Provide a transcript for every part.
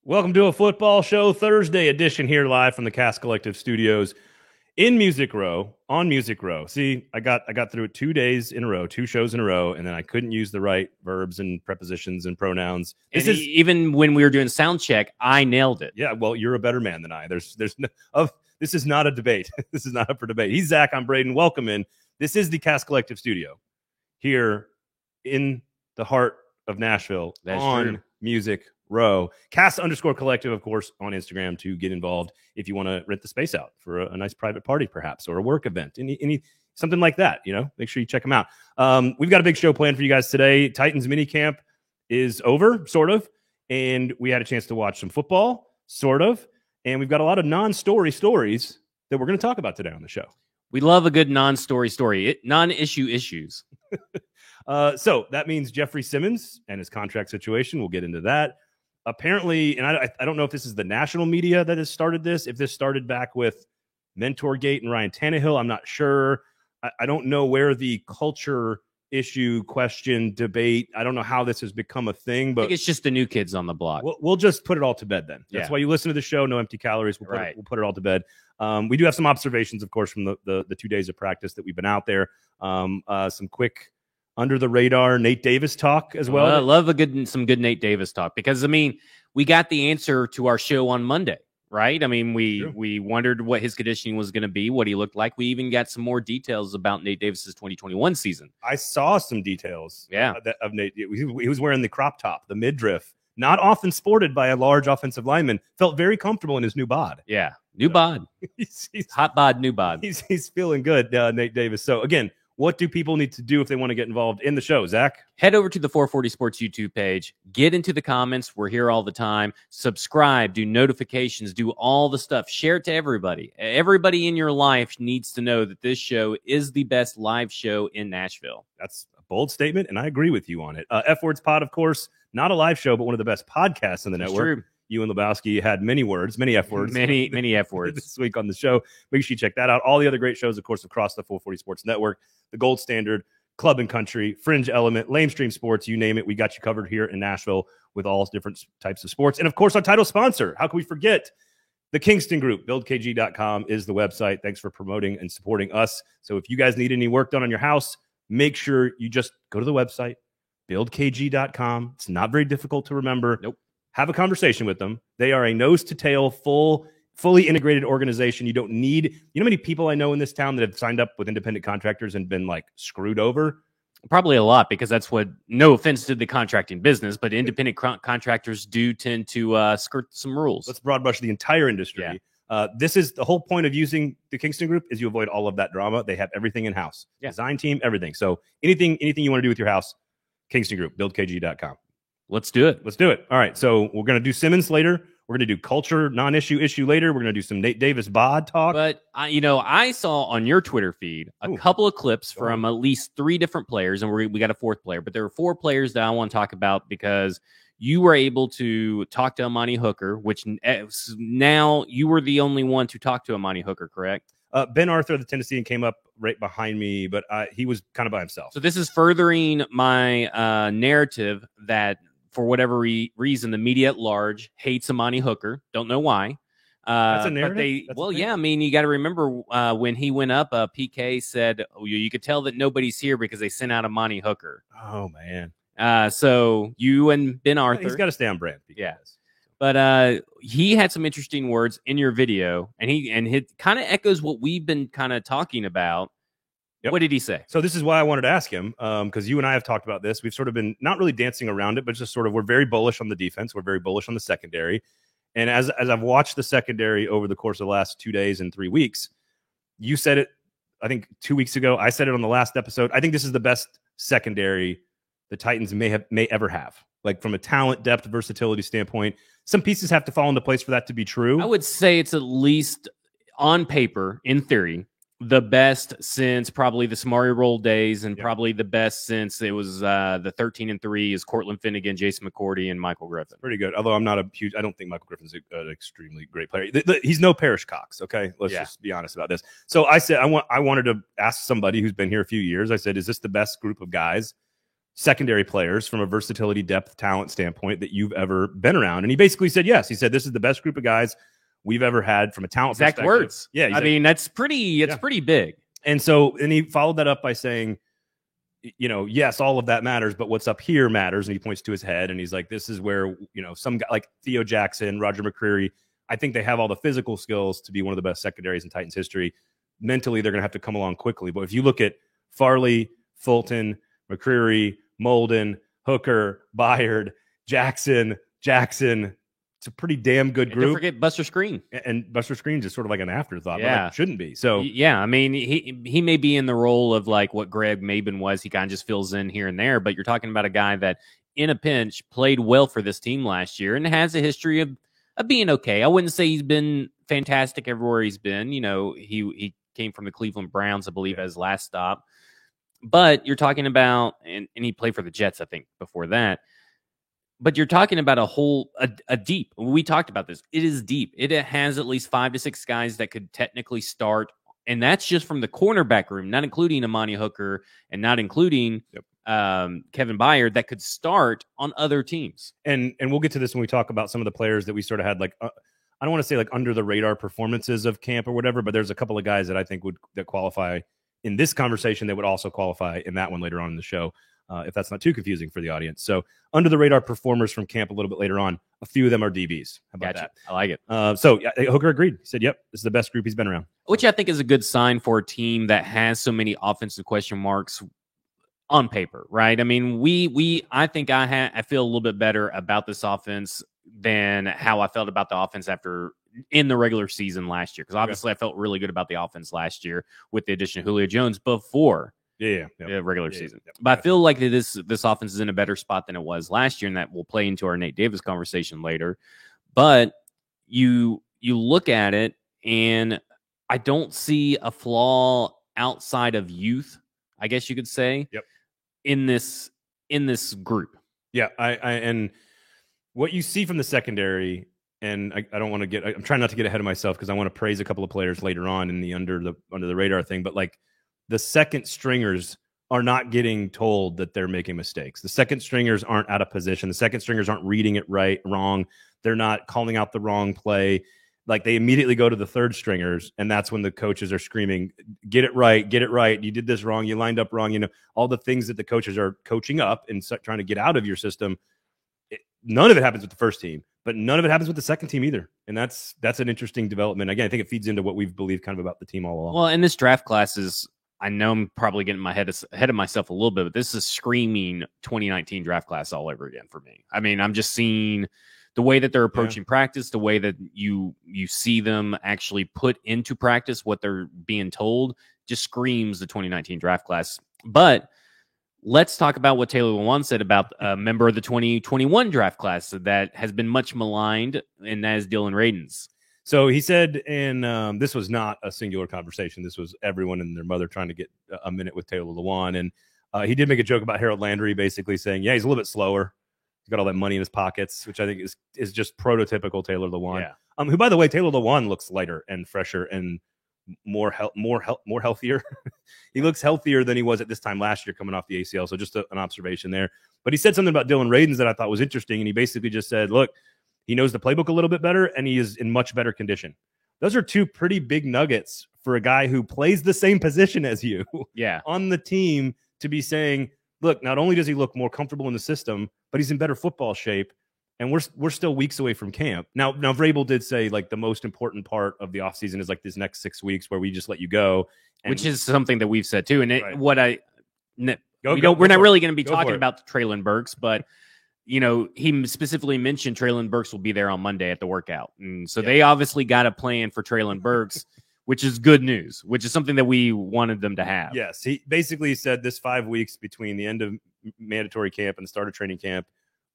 Welcome to a football show Thursday edition here live from the Cast Collective Studios in Music Row on Music Row. See, I got through it 2 days in a row, 2 shows in a row, and then I couldn't use the right verbs and prepositions and pronouns. Even when we were doing sound check, I nailed it. Yeah, well, you're a better man than I. This is not a debate. This is not up for debate. He's Zach. I'm Braden. Welcome in. This is the Cast Collective Studio here in the heart of Nashville. That's on true. Music Row. Cast_collective, of course, on Instagram to get involved if you want to rent the space out for a nice private party, perhaps, or a work event, any something like that. Make sure you check them out. We've got a big show planned for you guys today. Titans minicamp is over, sort of, and we had a chance to watch some football, sort of, and we've got a lot of non-story stories that we're going to talk about today on the show. We love a good non-story story, non-issue issues. So that means Jeffrey Simmons and his contract situation. We'll get into that. Apparently, and I don't know if this is the national media that has started this, if this started back with Mentorgate and Ryan Tannehill, I'm not sure. I don't know where the culture issue, question, debate, I don't know how this has become a thing, but I think it's just the new kids on the block. We'll just put it all to bed then. That's why you listen to the show. No empty calories. We'll put it all to bed. We do have some observations, of course, from the 2 days of practice that we've been out there. Some quick under the radar Nate Davis talk as well. I love some good Nate Davis talk because, we got the answer to our show on Monday, right? We wondered what his conditioning was going to be, what he looked like. We even got some more details about Nate Davis's 2021 season. I saw some details of Nate. He was wearing the crop top, the midriff, not often sported by a large offensive lineman. Felt very comfortable in his new bod. Yeah, new bod. he's hot bod, new bod. He's feeling good, Nate Davis. So, again, what do people need to do if they want to get involved in the show, Zach? Head over to the 440 Sports YouTube page. Get into the comments. We're here all the time. Subscribe. Do notifications. Do all the stuff. Share it to everybody. Everybody in your life needs to know that this show is the best live show in Nashville. That's a bold statement, and I agree with you on it. F-Words Pod, of course, not a live show, but one of the best podcasts in the network. True. You and Lebowski had many F-words. Many F-words. This week on the show. Make sure you check that out. All the other great shows, of course, across the 440 Sports Network, the Gold Standard, Club and Country, Fringe Element, Lamestream Sports, you name it. We got you covered here in Nashville with all different types of sports. And, of course, our title sponsor. How can we forget? The Kingston Group. BuildKG.com is the website. Thanks for promoting and supporting us. So if you guys need any work done on your house, make sure you just go to the website, BuildKG.com. It's not very difficult to remember. Nope. Have a conversation with them. They are a nose-to-tail, fully integrated organization. You don't need... You know how many people I know in this town that have signed up with independent contractors and been, screwed over? Probably a lot, because that's what... No offense to the contracting business, but independent contractors do tend to skirt some rules. Let's broad brush the entire industry. Yeah. This is the whole point of using the Kingston Group is you avoid all of that drama. They have everything in-house. Yeah. Design team, everything. So anything you want to do with your house, Kingston Group, BuildKG.com. Let's do it. Let's do it. All right. So we're going to do Simmons later. We're going to do culture, issue later. We're going to do some Nate Davis bod talk. But, I saw on your Twitter feed a couple of clips from at least 3 different players, and we got a 4th player. But there were 4 players that I want to talk about because you were able to talk to Amani Hooker, which now you were the only one to talk to Amani Hooker, correct? Ben Arthur of the Tennessean came up right behind me, but he was kind of by himself. So this is furthering my narrative that for whatever reason, the media at large hates Amani Hooker. Don't know why. That's a narrative? You got to remember when he went up, PK said, you could tell that nobody's here because they sent out Amani Hooker. Oh, man. So you and Ben Arthur. He's got to stay on brand. Yeah. But he had some interesting words in your video, and it kind of echoes what we've been kind of talking about. Yep. What did he say? So this is why I wanted to ask him, because you and I have talked about this. We've sort of been not really dancing around it, but just sort of we're very bullish on the defense. We're very bullish on the secondary. And as I've watched the secondary over the course of the last 2 days and 3 weeks, you said it, I think 2 weeks ago. I said it on the last episode. I think this is the best secondary the Titans may ever have. From a talent, depth, versatility standpoint, some pieces have to fall into place for that to be true. I would say it's at least on paper, in theory, the best since probably the Samari Roll days, and probably the best since it was the 13-3 is Cortland Finnegan, Jason McCourty, and Michael Griffin. Pretty good. Although I don't think Michael Griffin's an extremely great player. He's no Parrish Cox. Okay, let's just be honest about this. So I said I wanted to ask somebody who's been here a few years. I said, is this the best group of guys secondary players from a versatility, depth, talent standpoint that you've ever been around? And he basically said yes. He said this is the best group of guys we've ever had from a talent Exact perspective. words. Yeah, I mean, that's pretty. It's pretty big. And so, and he followed that up by saying, yes, all of that matters, but what's up here matters. And he points to his head, and he's like, this is where some guy like Theo Jackson, Roger McCreary, I think they have all the physical skills to be one of the best secondaries in Titans history. Mentally, they're going to have to come along quickly. But if you look at Farley, Fulton, McCreary, Molden, Hooker, Byard, Jackson, it's a pretty damn good group. Don't forget Buster Screen. And Buster Screen's just sort of like an afterthought. Yeah. But like, shouldn't be. So yeah, I mean, he may be in the role of like what Greg Maben was. He kind of just fills in here and there. But you're talking about a guy that in a pinch played well for this team last year and has a history of being okay. I wouldn't say he's been fantastic everywhere he's been. He came from the Cleveland Browns, I believe, as last stop. But you're talking about, and he played for the Jets, I think, before that. But you're talking about a deep. We talked about this. It is deep. It has at least 5 to 6 guys that could technically start, and that's just from the cornerback room, not including Amani Hooker and not including Kevin Byard, that could start on other teams. And we'll get to this when we talk about some of the players that we sort of had like. I don't want to say like under the radar performances of camp or whatever, but there's a couple of guys that I think that qualify in this conversation that would also qualify in that one later on in the show, if that's not too confusing for the audience. So under the radar performers from camp a little bit later on, a few of them are DBs. How about that? I like it. So Hooker agreed. He said, yep, this is the best group he's been around. Which I think is a good sign for a team that has so many offensive question marks on paper, right? I mean, I think I feel a little bit better about this offense than how I felt about the offense in the regular season last year. Because obviously I felt really good about the offense last year with the addition of Julio Jones before the regular season. But I feel like this offense is in a better spot than it was last year, and that will play into our Nate Davis conversation later. But you look at it, and I don't see a flaw outside of youth, I guess you could say, in this group. Yeah, and what you see from the secondary, and I don't want to I'm trying not to get ahead of myself because I want to praise a couple of players later on in the under the radar thing, but like the second stringers are not getting told that they're making mistakes. The second stringers aren't out of position. The second stringers aren't reading it wrong. They're not calling out the wrong play. Like they immediately go to the third stringers, and that's when the coaches are screaming, get it right. You did this wrong. You lined up wrong. All the things that the coaches are coaching up and trying to get out of your system. None of it happens with the first team, but none of it happens with the second team either. And that's an interesting development. Again, I think it feeds into what we've believed kind of about the team all along. Well, and this draft class is, I know I'm probably getting my ahead of myself a little bit, but this is screaming 2019 draft class all over again for me. I mean, I'm just seeing the way that they're approaching practice, the way that you see them actually put into practice what they're being told, just screams the 2019 draft class. But let's talk about what Taylor Lewan said about a member of the 2021 draft class that has been much maligned, and that is Dillon Radunz. So he said, and this was not a singular conversation. This was everyone and their mother trying to get a minute with Taylor Lewan. And he did make a joke about Harold Landry, basically saying, yeah, he's a little bit slower. He's got all that money in his pockets, which I think is just prototypical Taylor Lewan. Yeah. Who, by the way, Taylor Lewan looks lighter and fresher and more healthier. He looks healthier than he was at this time last year coming off the ACL. So just an observation there. But he said something about Dillon Radunz that I thought was interesting. And he basically just said, look, he knows the playbook a little bit better, and he is in much better condition. Those are two pretty big nuggets for a guy who plays the same position as you on the team to be saying, look, not only does he look more comfortable in the system, but he's in better football shape. And we're still weeks away from camp. Now Vrabel did say like the most important part of the offseason is like this next 6 weeks where we just let you go. Which is something that we've said too. And we're not really going to be talking about Treylon Burks, but he specifically mentioned Treylon Burks will be there on Monday at the workout. And so they obviously got a plan for Treylon Burks, which is good news, which is something that we wanted them to have. Yes. He basically said this 5 weeks between the end of mandatory camp and the start of training camp,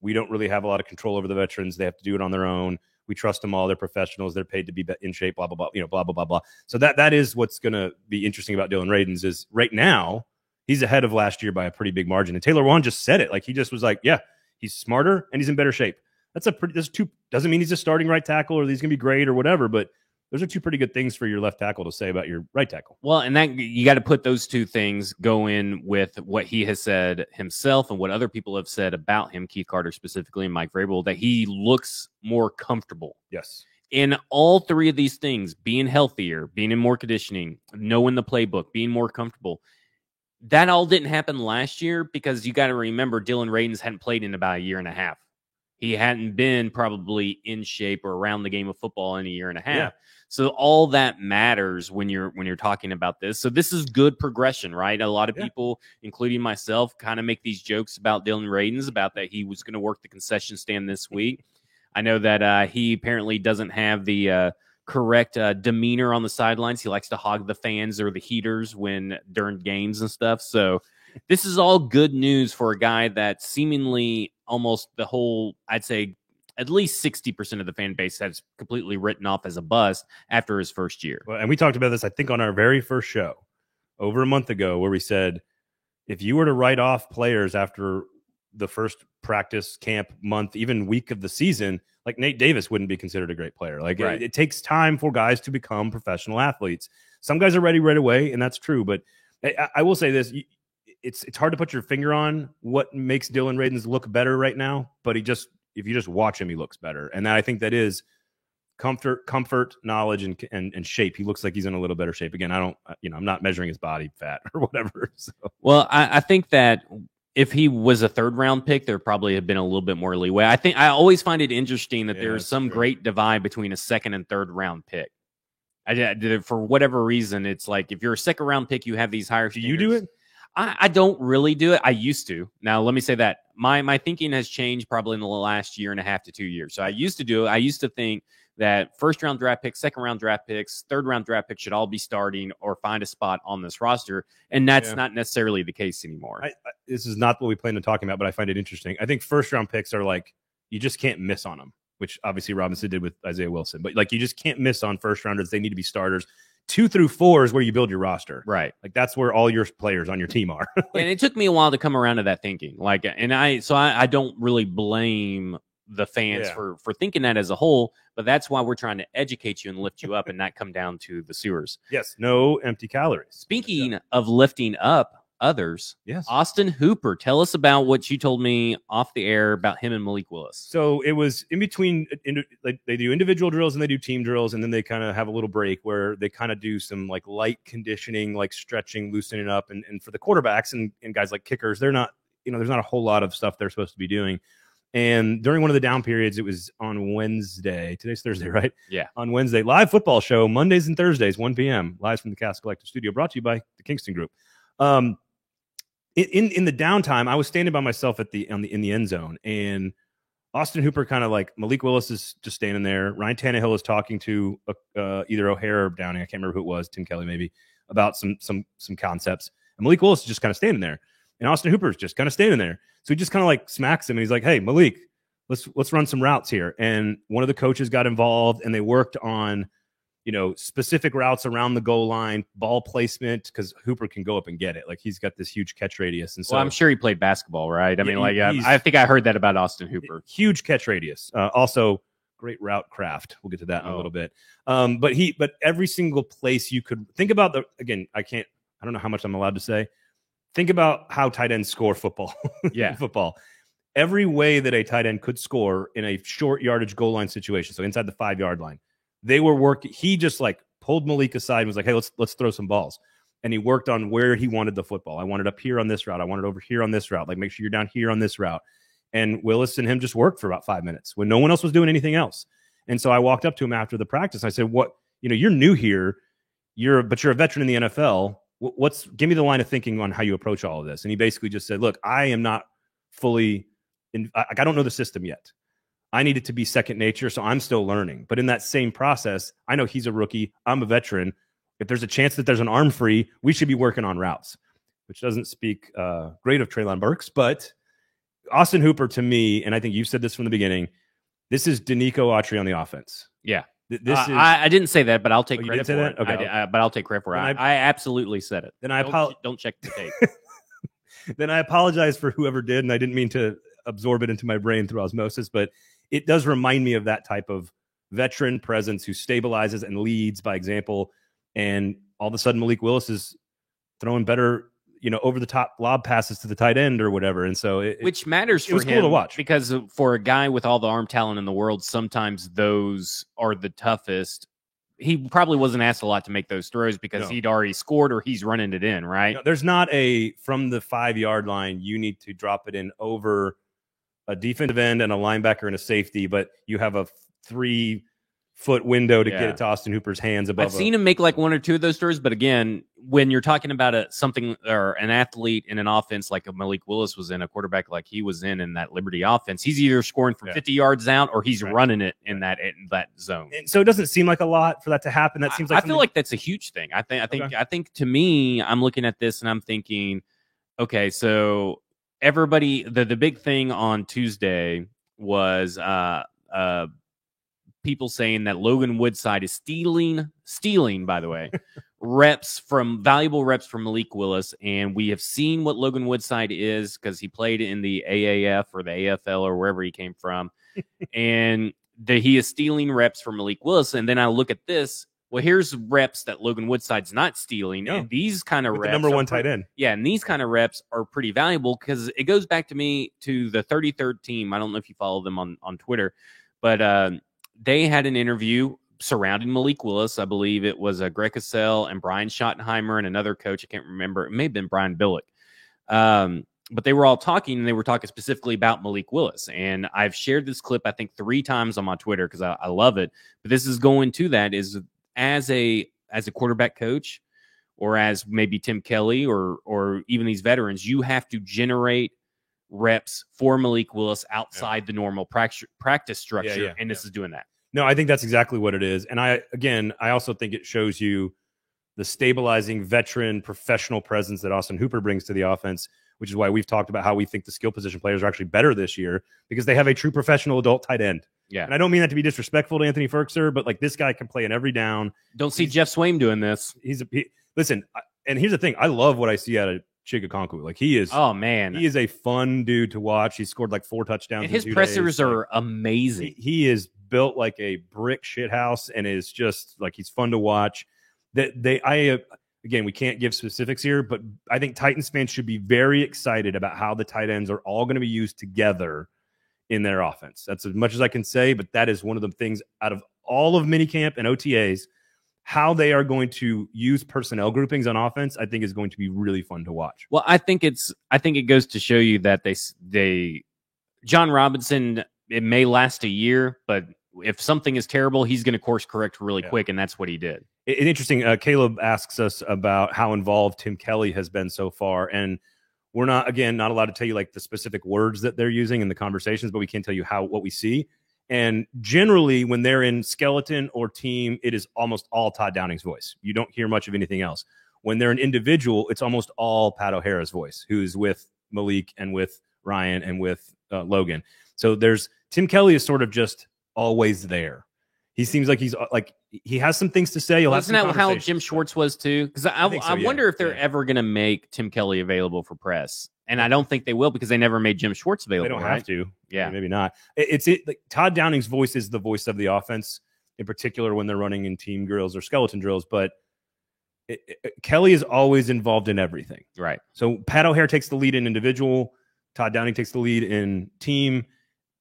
we don't really have a lot of control over the veterans. They have to do it on their own. We trust them all. They're professionals. They're paid to be in shape, blah, blah, blah, blah, blah, blah, blah. So that is what's going to be interesting about Dillon Radunz is right now he's ahead of last year by a pretty big margin. And Taylor Lewan just said it. Like he just was like, yeah, he's smarter and he's in better shape. Doesn't mean he's a starting right tackle or he's going to be great or whatever, but those are two pretty good things for your left tackle to say about your right tackle. Well, and that you got to put those two things go in with what he has said himself and what other people have said about him, Keith Carter specifically and Mike Vrabel, that he looks more comfortable. Yes. In all three of these things, being healthier, being in more conditioning, knowing the playbook, being more comfortable, that all didn't happen last year because you got to remember Dylan Radins hadn't played in about a year and a half. He hadn't been probably in shape or around the game of football in a year and a half. Yeah. So all that matters when you're talking about this. So this is good progression, right? A lot of people, including myself, kind of make these jokes about Dylan Radins, about that he was going to work the concession stand this week. I know that he apparently doesn't have the correct demeanor on the sidelines. He likes to hog the fans or the heaters during games and stuff. So this is all good news for a guy that seemingly almost the whole, I'd say, at least 60% of the fan base has completely written off as a bust after his first year. Well, and we talked about this, I think, on our very first show over a month ago, where we said, if you were to write off players after the first practice, camp, month, even week of the season, like Nate Davis wouldn't be considered a great player. Like right. it takes time for guys to become professional athletes. Some guys are ready right away, and that's true. But I will say this. It's hard to put your finger on what makes Dylan Radins look better right now, but if you just watch him, he looks better. And I think that is comfort, knowledge, and shape. He looks like he's in a little better shape. Again, I'm not measuring his body fat or whatever. So. Well, I think that if he was a third round pick, there probably have been a little bit more leeway. I always find it interesting that there's some great divide between a second and third round pick. For whatever reason, it's like if you're a second round pick, you have these higher standards. Do you do it? I don't really do it. I used to. Now, let me say that my thinking has changed probably in the last year and a half to 2 years. So I used to do it. I used to think that first round draft picks, second round draft picks, third round draft picks should all be starting or find a spot on this roster. And that's not necessarily the case anymore. This is not what we plan on talking about, but I find it interesting. I think first round picks are like, you just can't miss on them, which obviously Robinson did with Isaiah Wilson. But like, you just can't miss on first rounders. They need to be starters. 2 through 4 is where you build your roster. Right. Like that's where all your players on your team are. And it took me a while to come around to that thinking. Like, and I don't really blame the fans for thinking that as a whole, but that's why we're trying to educate you and lift you up and not come down to the sewers. Yes. No empty calories. Speaking of lifting up others, yes. Austin Hooper, tell us about what you told me off the air about him and Malik Willis. So it was in between, like they do individual drills and they do team drills, and then they kind of have a little break where they kind of do some like light conditioning, like stretching, loosening up. And for the quarterbacks and guys like kickers, they're not, there's not a whole lot of stuff they're supposed to be doing. And during one of the down periods, it was on Wednesday. Today's Thursday, right? Yeah. On Wednesday, live football show, Mondays and Thursdays, 1 p.m., live from the Cast Collective Studio, brought to you by the Kingston Group. In the downtime, I was standing by myself in the end zone, and Austin Hooper kind of like Malik Willis is just standing there. Ryan Tannehill is talking to either O'Hare or Downing, I can't remember who it was, Tim Kelly maybe, about some concepts. And Malik Willis is just kind of standing there, and Austin Hooper is just kind of standing there. So he just kind of like smacks him, and he's like, "Hey, Malik, let's run some routes here." And one of the coaches got involved, and they worked on specific routes around the goal line, ball placement, because Hooper can go up and get it. Like he's got this huge catch radius. And so I'm sure he played basketball, right? I think I heard that about Austin Hooper. Huge catch radius. Also great route craft. We'll get to that in a little bit. But every single place you could think about I don't know how much I'm allowed to say. Think about how tight ends score football. Yeah. Football. Every way that a tight end could score in a short yardage goal line situation. So inside the 5-yard line. They were working. He just like pulled Malik aside and was like, "Hey, let's throw some balls." And he worked on where he wanted the football. I want it up here on this route. I want it over here on this route. Like make sure you're down here on this route. And Willis and him just worked for about 5 minutes when no one else was doing anything else. And so I walked up to him after the practice. I said, "What? You're new here. But you're a veteran in the NFL. Give me the line of thinking on how you approach all of this." And he basically just said, "Look, I am not fully I don't know the system yet. I need it to be second nature, so I'm still learning. But in that same process, I know he's a rookie. I'm a veteran. If there's a chance that there's an arm free, we should be working on routes," which doesn't speak great of Treylon Burks. But Austin Hooper, to me, and I think you've said this from the beginning, this is Danico Autry on the offense. Yeah. I didn't say that, but I'll take credit for it. Okay. But I'll take credit for it. I absolutely said it. Then don't check the tape. Then I apologize for whoever did, and I didn't mean to absorb it into my brain through osmosis, but it does remind me of that type of veteran presence who stabilizes and leads by example. And all of a sudden, Malik Willis is throwing better, over the top lob passes to the tight end or whatever. And so which matters for him. Cool to watch because for a guy with all the arm talent in the world, sometimes those are the toughest. He probably wasn't asked a lot to make those throws because he'd already scored or he's running it in, right? There's not from the 5-yard line, you need to drop it in over a defensive end and a linebacker and a safety, but you have a 3-foot window to get it to Austin Hooper's hands above. I've seen him make like 1 or 2 of those throws, but again, when you're talking about something or an athlete in an offense like a Malik Willis was in, a quarterback like he was in that Liberty offense, he's either scoring from 50 yards out or he's running it in that zone. And so it doesn't seem like a lot for that to happen. That seems like I feel like that's a huge thing. I think to me, I'm looking at this and I'm thinking, okay, so everybody, the big thing on Tuesday was people saying that Logan Woodside is stealing, by the way, valuable reps from Malik Willis. And we have seen what Logan Woodside is because he played in the AAF or the AFL or wherever he came from. And he is stealing reps from Malik Willis. And then I look at this. Well, here's reps that Logan Woodside's not stealing. And these kind of reps. The number 1 tight end. Yeah, and these kind of reps are pretty valuable because it goes back to the 33rd team. I don't know if you follow them on Twitter, but they had an interview surrounding Malik Willis. I believe it was Greg Cosell and Brian Schottenheimer and another coach. I can't remember. It may have been Brian Billick. But they were all talking, and they were talking specifically about Malik Willis. And I've shared this clip, I think, 3 times on my Twitter because I love it. But this is going to that is as a quarterback coach or as maybe Tim Kelly or even these veterans, you have to generate reps for Malik Willis outside the normal practice structure, and this is doing that. No, I think that's exactly what it is. And I also think it shows you the stabilizing veteran professional presence that Austin Hooper brings to the offense, which is why we've talked about how we think the skill position players are actually better this year because they have a true professional adult tight end. Yeah. And I don't mean that to be disrespectful to Anthony Ferkser, but like this guy can play in every down. Don't see Jeff Swaim doing this. Listen, and here's the thing. I love what I see out of Chigakonku. Like he is, he is a fun dude to watch. He scored like 4 touctions. And his pressers are amazing. He is built like a brick shithouse and is just like he's fun to watch. Again, we can't give specifics here, but I think Titans fans should be very excited about how the tight ends are all going to be used together in their offense. That's as much as I can say, but that is one of the things out of all of minicamp and OTAs. How they are going to use personnel groupings on offense, I think is going to be really fun to watch. Well, I think it goes to show you that John Robinson, it may last a year, but if something is terrible, he's going to course correct really quick, and that's what he did. It's interesting. Caleb asks us about how involved Tim Kelly has been so far, and we're not allowed to tell you like the specific words that they're using in the conversations, but we can tell you what we see. And generally, when they're in skeleton or team, it is almost all Todd Downing's voice. You don't hear much of anything else. When they're an individual, it's almost all Pat O'Hara's voice, who's with Malik and with Ryan and with Logan. So Tim Kelly is sort of just always there. He seems like he has some things to say. Isn't that how Jim Schwartz was too? Because I wonder if they're ever going to make Tim Kelly available for press. And I don't think they will because they never made Jim Schwartz available. They don't have to. Yeah, maybe not. Like Todd Downing's voice is the voice of the offense, in particular when they're running in team drills or skeleton drills. But Kelly is always involved in everything. Right. So Pat O'Hare takes the lead in individual. Todd Downing takes the lead in team.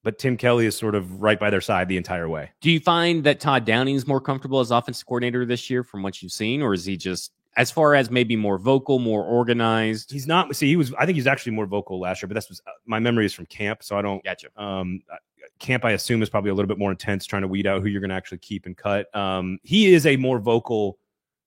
But Tim Kelly is sort of right by their side the entire way. Do you find that Todd Downing is more comfortable as offensive coordinator this year from what you've seen? Or is he just, as far as maybe more vocal, more organized? He's not. See, I think he's actually more vocal last year, but my memory is from camp. So I don't. Gotcha. Camp, I assume, is probably a little bit more intense, trying to weed out who you're going to actually keep and cut. He is a more vocal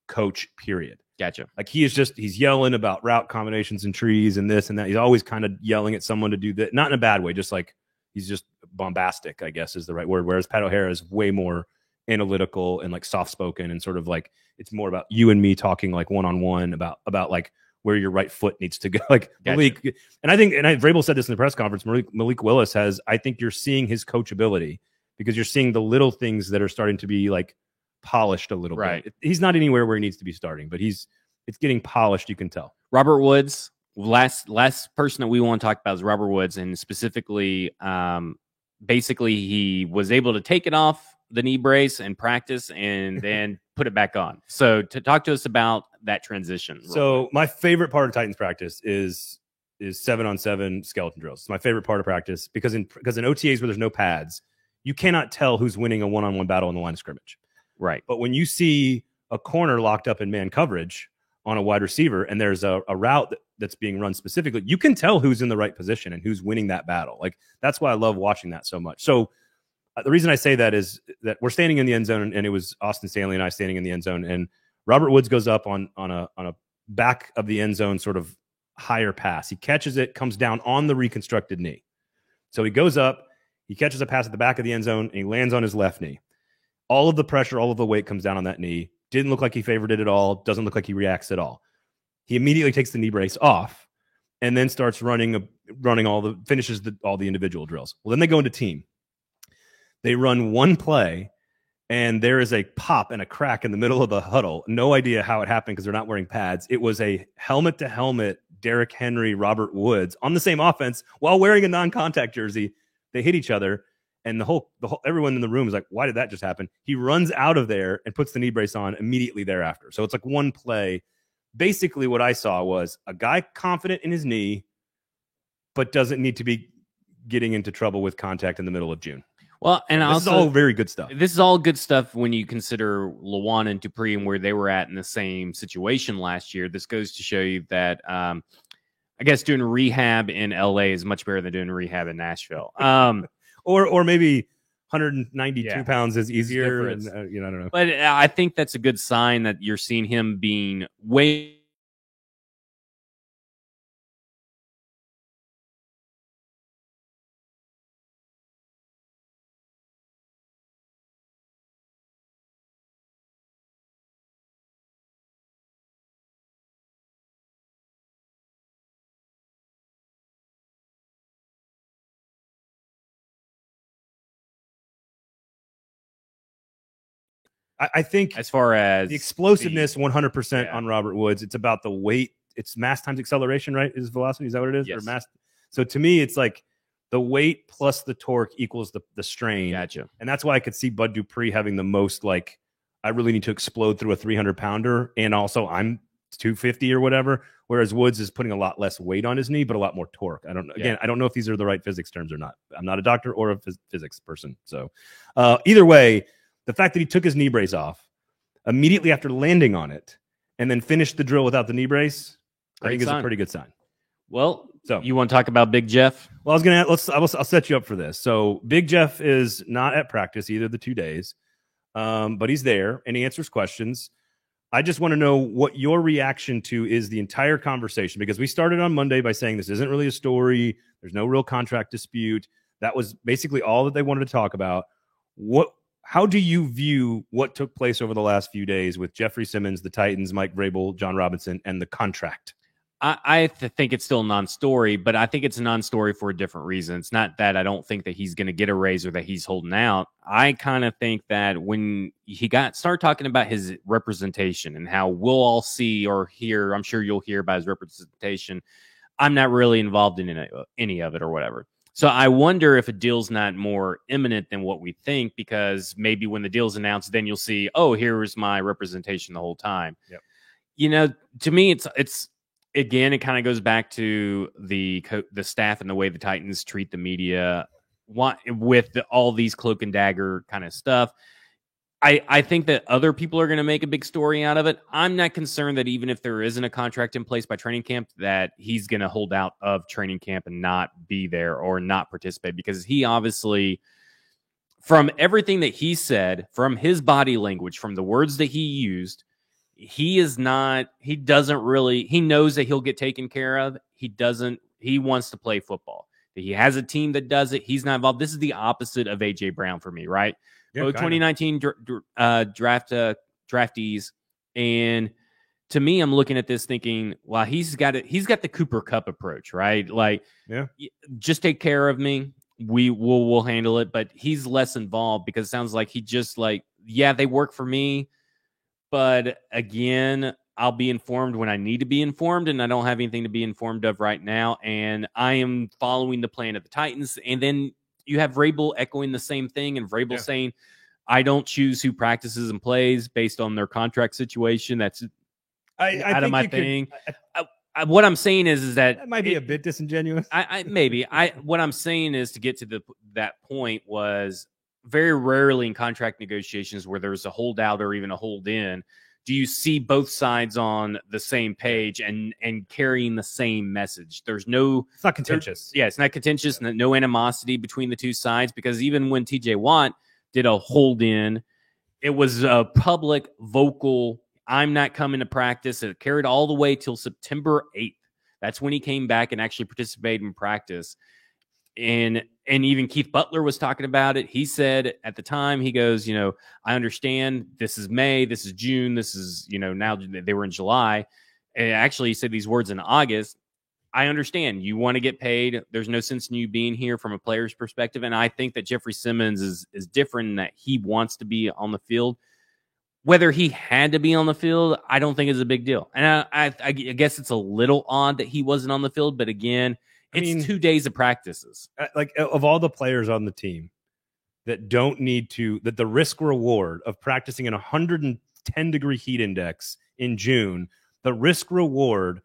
coach, period. Gotcha. Like he's yelling about route combinations and trees and this and that. He's always kind of yelling at someone to do that. Not in a bad way, just like he's just bombastic, I guess is the right word. Whereas Pat O'Hara is way more analytical and like soft spoken and sort of like it's more about you and me talking like one-on-one about like where your right foot needs to go. Like gotcha. Malik, and Vrabel said this in the press conference. Malik Willis I think you're seeing his coachability because you're seeing the little things that are starting to be like polished a little bit. He's not anywhere where he needs to be starting, but it's getting polished. You can tell. Robert Woods, last person that we want to talk about is Robert Woods, and specifically, basically he was able to take it off the knee brace and practice and then put it back on. So to talk to us about that transition. So my favorite part of Titans practice is 7-on-7 skeleton drills. It's my favorite part of practice because in OTAs where there's no pads, you cannot tell who's winning a one-on-one battle in the line of scrimmage. Right. But when you see a corner locked up in man coverage on a wide receiver and there's a route that's being run specifically, you can tell who's in the right position and who's winning that battle. Like, that's why I love watching that so much. So the reason I say that is that we're standing in the end zone, and it was Austin Stanley and I standing in the end zone, and Robert Woods goes up on a back of the end zone sort of higher pass. He catches it, comes down on the reconstructed knee. So he goes up, he catches a pass at the back of the end zone, and he lands on his left knee. All of the pressure, all of the weight comes down on that knee. Didn't look like he favored it at all. Doesn't look like he reacts at all. He immediately takes the knee brace off and then starts finishes all the individual drills. Well, then they go into team. They run one play, and there is a pop and a crack in the middle of the huddle. No idea how it happened because they're not wearing pads. It was a helmet-to-helmet Derrick Henry, Robert Woods on the same offense while wearing a non-contact jersey. They hit each other, and the whole everyone in the room is like, why did that just happen? He runs out of there and puts the knee brace on immediately thereafter. So it's like one play. Basically, what I saw was a guy confident in his knee, but doesn't need to be getting into trouble with contact in the middle of June. Well, and this is all very good stuff. This is all good stuff when you consider Lewan and Dupree and where they were at in the same situation last year. This goes to show you that I guess doing rehab in LA is much better than doing rehab in Nashville. Or maybe 192 pounds is easier. And, I don't know. But I think that's a good sign that you're seeing him being way. I think as far as the explosiveness, 100% on Robert Woods. It's about the weight. It's mass times acceleration, right? Is velocity? Is that what it is? Yes. Or mass? So to me, it's like the weight plus the torque equals the strain. Gotcha. And that's why I could see Bud Dupree having the most, like, I really need to explode through a 300-pounder. And also I'm 250 or whatever. Whereas Woods is putting a lot less weight on his knee, but a lot more torque. I don't know. Again, I don't know if these are the right physics terms or not. I'm not a doctor or a physics person. So either way, the fact that he took his knee brace off immediately after landing on it and then finished the drill without the knee brace, I think is a pretty good sign. Well, so you want to talk about Big Jeff? Well, I'll set you up for this. So Big Jeff is not at practice either of the 2 days, but he's there and he answers questions. I just want to know what your reaction to is the entire conversation, because we started on Monday by saying this isn't really a story. There's no real contract dispute. That was basically all that they wanted to talk about. How do you view what took place over the last few days with Jeffrey Simmons, the Titans, Mike Vrabel, John Robinson, and the contract? I think it's still a non-story, but I think it's a non-story for a different reason. It's not that I don't think that he's going to get a raise or that he's holding out. I kind of think that when he started talking about his representation and how we'll all see or hear, I'm sure you'll hear about his representation. I'm not really involved in any of it or whatever. So I wonder if a deal's not more imminent than what we think, because maybe when the deal's announced, then you'll see, oh, here was my representation the whole time. Yep. To me, it's again, it kind of goes back to the staff and the way the Titans treat the media with all these cloak and dagger kind of stuff. I think that other people are going to make a big story out of it. I'm not concerned that even if there isn't a contract in place by training camp, that he's going to hold out of training camp and not be there or not participate, because he obviously, from everything that he said, from his body language, from the words that he used, he knows that he'll get taken care of. He wants to play football. He has a team that does it. He's not involved. This is the opposite of A.J. Brown for me, right? Yeah, 2019 draftees. And to me, I'm looking at this thinking, wow, he's got the Cooper Kupp approach, right? Like, just take care of me. We'll handle it. But he's less involved because it sounds like he just they work for me. But again, I'll be informed when I need to be informed, and I don't have anything to be informed of right now. And I am following the plan of the Titans. And then you have Vrabel echoing the same thing, and Vrabel saying, I don't choose who practices and plays based on their contract situation. That's out of my thing. What I'm saying is that might be a bit disingenuous. What I'm saying is to get to that point was very rarely in contract negotiations where there's a holdout or even a hold in. Do you see both sides on the same page and carrying the same message? It's not contentious. It's not contentious. Yeah. No animosity between the two sides, because even when TJ Watt did a hold in, it was a public, vocal, I'm not coming to practice. It carried all the way till September 8th. That's when he came back and actually participated in practice. And even Keith Butler was talking about it. He said at the time, he goes, I understand this is May, this is June, this is, now they were in July. And actually he said these words in August. I understand you want to get paid. There's no sense in you being here from a player's perspective. And I think that Jeffrey Simmons is different in that he wants to be on the field. Whether he had to be on the field, I don't think is a big deal. And I guess it's a little odd that he wasn't on the field. But again, it's 2 days of practices. Like, of all the players on the team that don't need to, that the risk reward of practicing in 110-degree heat index in June, the risk reward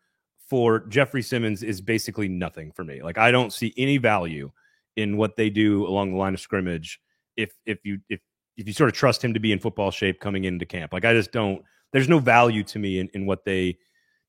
for Jeffrey Simmons is basically nothing for me. Like, I don't see any value in what they do along the line of scrimmage if you sort of trust him to be in football shape coming into camp. Like, I just don't. There's no value to me in what they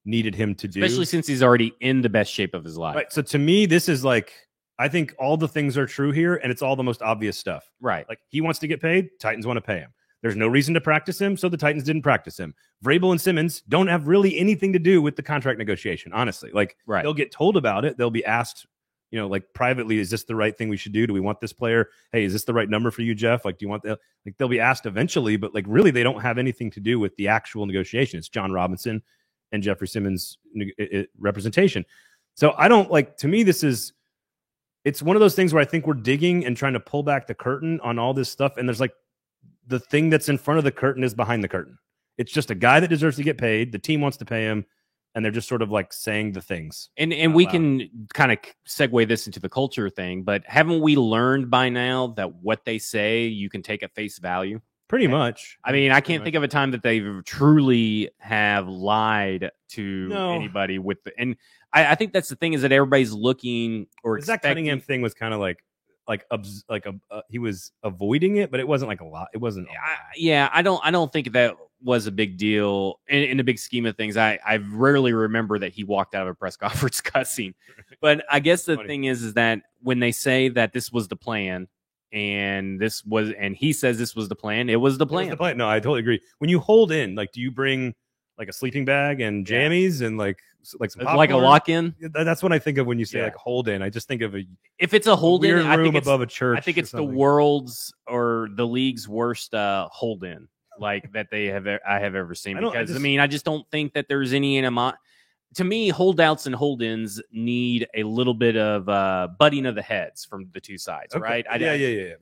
needed him to do, especially since he's already in the best shape of his life. Right. So to me, this is like, I think all the things are true here, and it's all the most obvious stuff. Right. Like, he wants to get paid, Titans want to pay him. There's no reason to practice him, so the Titans didn't practice him. Vrabel and Simmons don't have really anything to do with the contract negotiation, honestly. Like, they'll get told about it. They'll be asked, like, privately, is this the right thing we should do? Do we want this player? Hey, is this the right number for you, Jeff? Like, do you want that? Like, they'll be asked eventually, but like, really, they don't have anything to do with the actual negotiation. It's John Robinson and Jeffrey Simmons representation. So I don't like, to me, it's one of those things where I think we're digging and trying to pull back the curtain on all this stuff. And there's like, the thing that's in front of the curtain is behind the curtain. It's just a guy that deserves to get paid. The team wants to pay him. And they're just sort of like saying the things. And we can kind of segue this into the culture thing, but haven't we learned by now that what they say you can take at face value? Pretty much. I mean, I can't think of a time that they've truly have lied to anybody with the, and I think that's the thing, is that everybody's looking or that Cunningham thing was kind of like he was avoiding it, but it wasn't like a lot. It wasn't. I don't think that was a big deal in the big scheme of things. I rarely remember that he walked out of a press conference cussing, but I guess the thing is that when they say that this was the plan, and he says this was the plan, it was the plan. No, I totally agree. When you hold in, like, do you bring like a sleeping bag and jammies and like some popcorn? Like a lock-in? That's what I think of when you say like hold in. I just think of if it's a hold in, I think above a church. I think it's the world's or the league's worst hold in, like that I have ever seen. Because I just don't think that there's any animosity. To me, holdouts and hold-ins need a little bit of butting of the heads from the two sides, right? Yeah.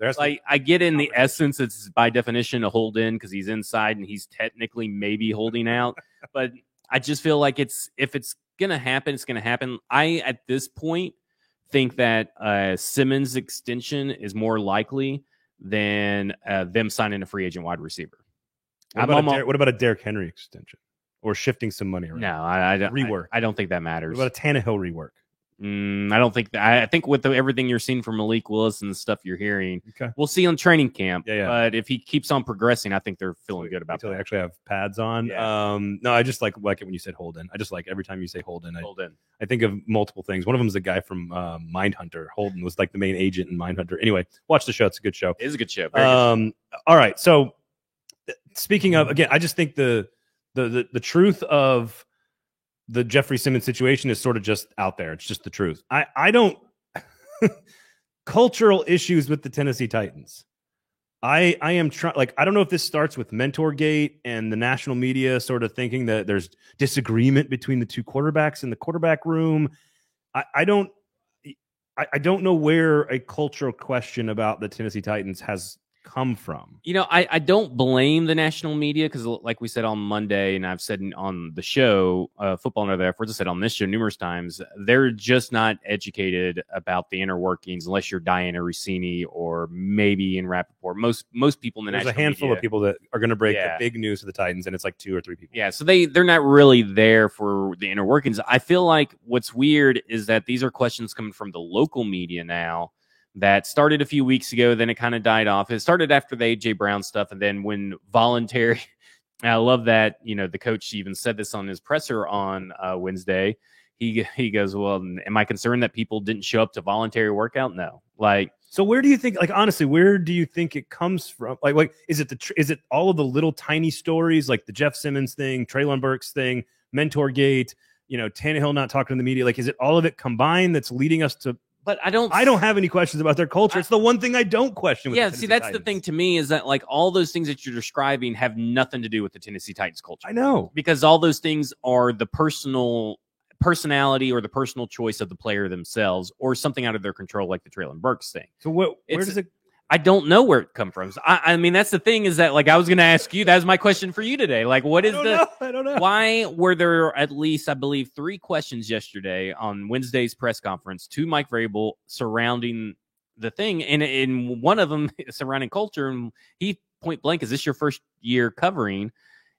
I get in the essence, it's by definition a hold-in because he's inside and he's technically maybe holding out. But I just feel like if it's going to happen, it's going to happen. I, at this point, think that Simmons' extension is more likely than them signing a free agent wide receiver. What about a Derrick Henry extension? Or shifting some money around? No, I don't. Rework. I don't think that matters. What about a Tannehill rework? I don't think that. I think with everything you're seeing from Malik Willis and the stuff you're hearing, we'll see on training camp. Yeah. But if he keeps on progressing, I think they're feeling good about that. Until they actually have pads on. Yeah. No, I just like it when you said Holden. I just like every time you say Holden. Holden. I think of multiple things. One of them is a guy from Mindhunter. Holden was like the main agent in Mindhunter. Anyway, watch the show. It's a good show. It is a good show. Very good show. All right. So speaking of, again, I just think the truth of the Jeffrey Simmons situation is sort of just out there. It's just the truth. I don't cultural issues with the Tennessee Titans. I am trying, like, I don't know if this starts with Mentorgate and the national media sort of thinking that there's disagreement between the two quarterbacks in the quarterback room. I don't know where a cultural question about the Tennessee Titans has come from? I don't blame the national media because, like we said on Monday, and I've said on the show, Football and Other Efforts, I said on this show numerous times, they're just not educated about the inner workings unless you're Diana Rossini or maybe in Rappaport. Most people in the There's national a handful media, of people that are going to break Yeah. the big news to the Titans, and it's like 2 or 3 people. Yeah, so they're not really there for the inner workings. I feel like what's weird is that these are questions coming from the local media now that started a few weeks ago, then it kind of died off. It started after the A.J. Brown stuff, and then when voluntary, I love that, the coach even said this on his presser on Wednesday. He goes, well, am I concerned that people didn't show up to voluntary workout? No. So where do you think, honestly, where do you think it comes from? Like is it all of the little tiny stories, like the Jeff Simmons thing, Treylon Burks thing, Mentor Gate, Tannehill not talking to the media? Like, is it all of it combined that's leading us to? But I don't have any questions about their culture. It's the one thing I don't question. Yeah, see, that's the thing to me is that all those things that you're describing have nothing to do with the Tennessee Titans culture. I know, because all those things are the personality or the personal choice of the player themselves, or something out of their control, like the Treylon Burks thing. So where does it? I don't know where it come from. So I mean, that's the thing is that I was going to ask you. That was my question for you today. What is I don't know. Why were there at least, I believe, 3 questions yesterday on Wednesday's press conference to Mike Vrabel surrounding the thing, and in one of them surrounding culture, and he point blank, "Is this your first year covering?"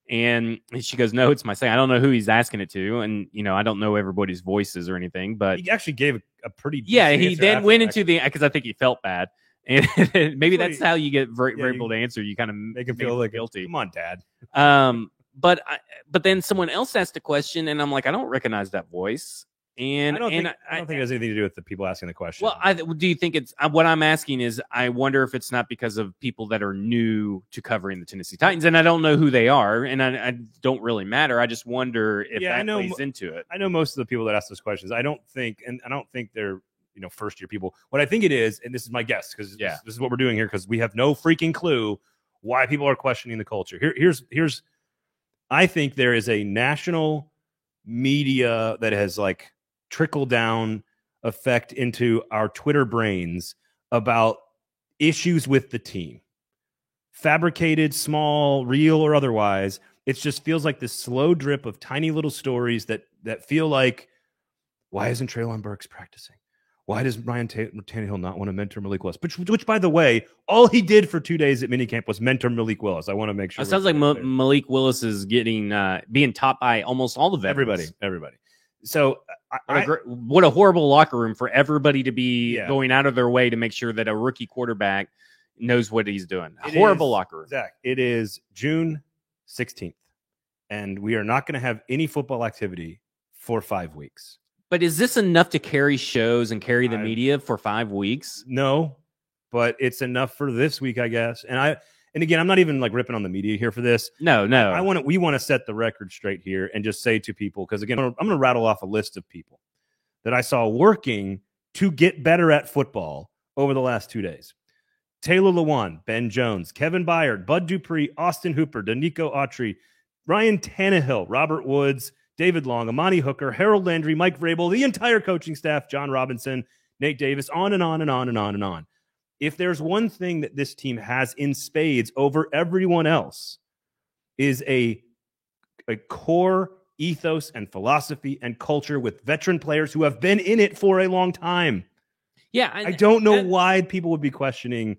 And she goes, "No, it's my second." I don't know who he's asking it to, and I don't know everybody's voices or anything, but he actually gave a pretty he then went into because I think he felt bad. And maybe that's how you get Vrabel to answer. You kind of make him feel like guilty. Come on, Dad. But then someone else asked a question, and I'm like, I don't recognize that voice. And I don't think it has anything to do with the people asking the question. Well, do you think it's what I'm asking is I wonder if it's not because of people that are new to covering the Tennessee Titans, and I don't know who they are, and I don't really matter. I just wonder if that plays into it. I know most of the people that ask those questions. I don't think they're first year people. What I think it is, and this is my guess, because this is what we're doing here, because we have no freaking clue why people are questioning the culture. Here's I think there is a national media that has trickle down effect into our Twitter brains about issues with the team, fabricated, small, real, or otherwise. It just feels like this slow drip of tiny little stories that feel like, why isn't Treylon Burks practicing? Why does Ryan Tannehill not want to mentor Malik Willis? Which, by the way, all he did for 2 days at minicamp was mentor Malik Willis. I want to make sure. It sounds like Malik Willis is getting being taught by almost all the veterans. Everybody. So what a horrible locker room for everybody to be going out of their way to make sure that a rookie quarterback knows what he's doing. Horrible locker room. Zach, it is June 16th, and we are not going to have any football activity for 5 weeks. But is this enough to carry shows and carry the media for 5 weeks? No, but it's enough for this week, I guess. And again, I'm not even ripping on the media here for this. No. We want to set the record straight here and just say to people, because again, I'm going to rattle off a list of people that I saw working to get better at football over the last 2 days. Taylor Lewan, Ben Jones, Kevin Byard, Bud Dupree, Austin Hooper, Danico Autry, Ryan Tannehill, Robert Woods, David Long, Amani Hooker, Harold Landry, Mike Vrabel, the entire coaching staff, John Robinson, Nate Davis, on and on and on and on and on. If there's one thing that this team has in spades over everyone else, is a core ethos and philosophy and culture with veteran players who have been in it for a long time. Yeah, I don't know why people would be questioning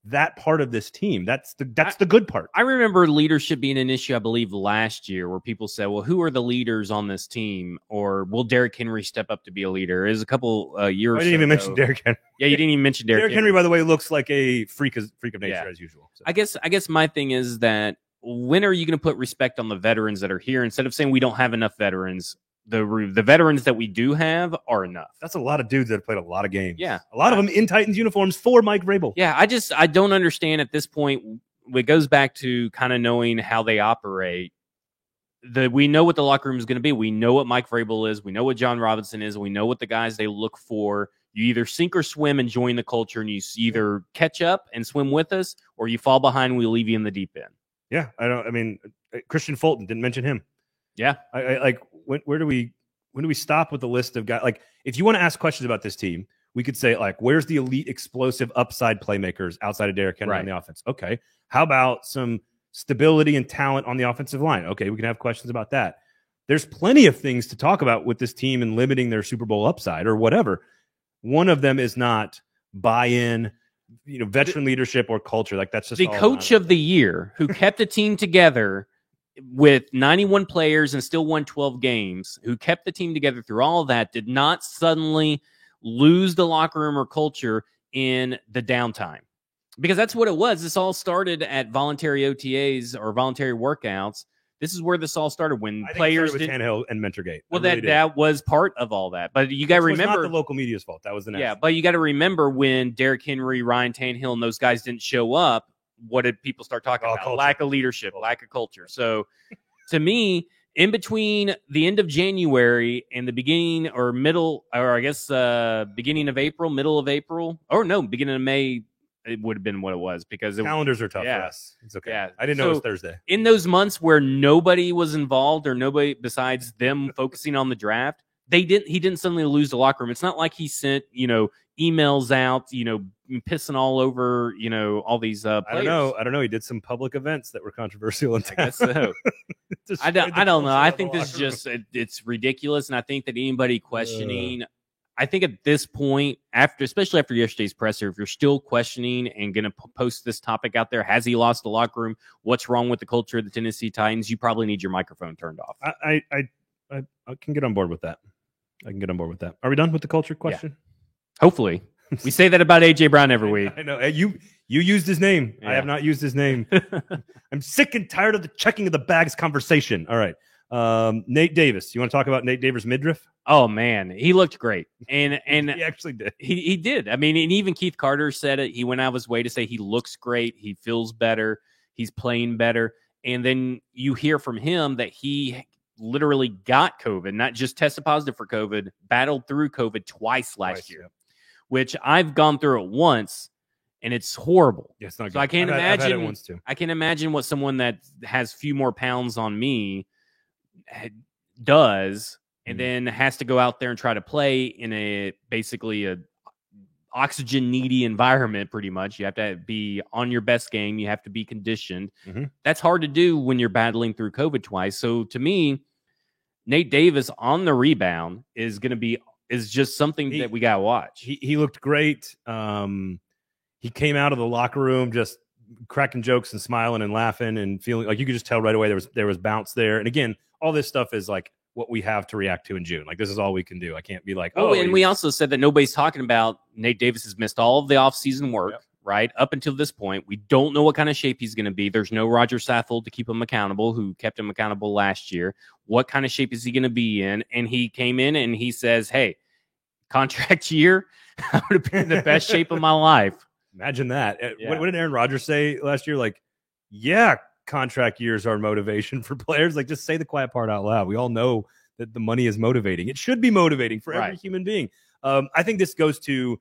that part of this team. That's the good part. I remember leadership being an issue, I believe, last year, where people said, well, who are the leaders on this team? Or will Derrick Henry step up to be a leader? It was a couple years ago. I didn't even mention Derrick Henry. Yeah, you didn't even mention Derrick Henry, by the way, looks like a freak of nature as usual. So. I guess my thing is that when are you going to put respect on the veterans that are here instead of saying we don't have enough veterans? The veterans that we do have are enough. That's a lot of dudes that have played a lot of games. Yeah. A lot of them in Titans uniforms for Mike Vrabel. Yeah, I don't understand at this point. It goes back to kind of knowing how they operate. We know what the locker room is going to be. We know what Mike Vrabel is. We know what John Robinson is. We know what the guys they look for. You either sink or swim and join the culture, and you either catch up and swim with us, or you fall behind and we leave you in the deep end. Yeah, Christian Fulton, didn't mention him. Yeah. When do we stop with the list of guys? If you want to ask questions about this team, we could say, like, where's the elite explosive upside playmakers outside of Derrick Henry on the offense? Okay. How about some stability and talent on the offensive line? Okay, we can have questions about that. There's plenty of things to talk about with this team and limiting their Super Bowl upside or whatever. One of them is not buy-in, veteran leadership or culture. Like, that's just the coach of the year who kept the team together with 91 players and still won 12 games, who kept the team together through all of that, did not suddenly lose the locker room or culture in the downtime. Because that's what it was. This all started at voluntary OTAs or voluntary workouts. This is where this all started when players did Tannehill and Mentorgate. Well, that was part of all that. But you got to remember, not the local media's fault. That was the national. Yeah, but you got to remember when Derrick Henry, Ryan Tannehill, and those guys didn't show up, what did people start talking about? Culture. Lack of leadership, lack of culture. So to me, in between the end of January and the beginning or middle, or I guess beginning of April, middle of April, or no, beginning of May, it would have been what it was because calendars are tough for us. It's okay. Yeah. I didn't know it was Thursday. In those months where nobody was involved or nobody besides them focusing on the draft, he didn't suddenly lose the locker room. It's not like he sent, emails out, pissing all over, all these players. I don't know. He did some public events that were controversial. I guess so. I don't know. I think this is just, it's ridiculous. And I think that anybody questioning, I think at this point, especially after yesterday's presser, if you're still questioning and going to post this topic out there, has he lost the locker room? What's wrong with the culture of the Tennessee Titans? You probably need your microphone turned off. I can get on board with that. Are we done with the culture question? Yeah. Hopefully. We say that about A.J. Brown every week. I know. You used his name. Yeah. I have not used his name. I'm sick and tired of the checking of the bags conversation. All right. Nate Davis. You want to talk about Nate Davis' midriff? Oh man, he looked great, and he actually did. He did. I mean, and even Keith Carter said it. He went out of his way to say he looks great. He feels better. He's playing better. And then you hear from him that he literally got COVID, not just tested positive for COVID, battled through COVID twice last year, which I've gone through it once, and it's horrible. Yeah, it's not good. So I can't imagine. I've had it once too. I can imagine what someone that has few more pounds on me does. And then has to go out there and try to play in basically a oxygen needy environment. Pretty much, you have to be on your best game. You have to be conditioned. Mm-hmm. That's hard to do when you're battling through COVID twice. So to me, Nate Davis on the rebound is just something that we gotta watch. He looked great. He came out of the locker room just cracking jokes and smiling and laughing and feeling like you could just tell right away there was bounce there. And again, all this stuff is like what we have to react to in June. Like, this is all we can do. I can't be like, and we also said that nobody's talking about Nate Davis has missed all of the offseason work, right? Up until this point, we don't know what kind of shape he's going to be. There's no Roger Saffold to keep him accountable, who kept him accountable last year. What kind of shape is he going to be in? And he came in and he says, hey, contract year, I would have been in the best shape of my life. Imagine that. Yeah. What did Aaron Rodgers say last year? Like, contract years are motivation for players. Like, just say the quiet part out loud. We all know that the money is motivating. It should be motivating for every human being. I think this goes to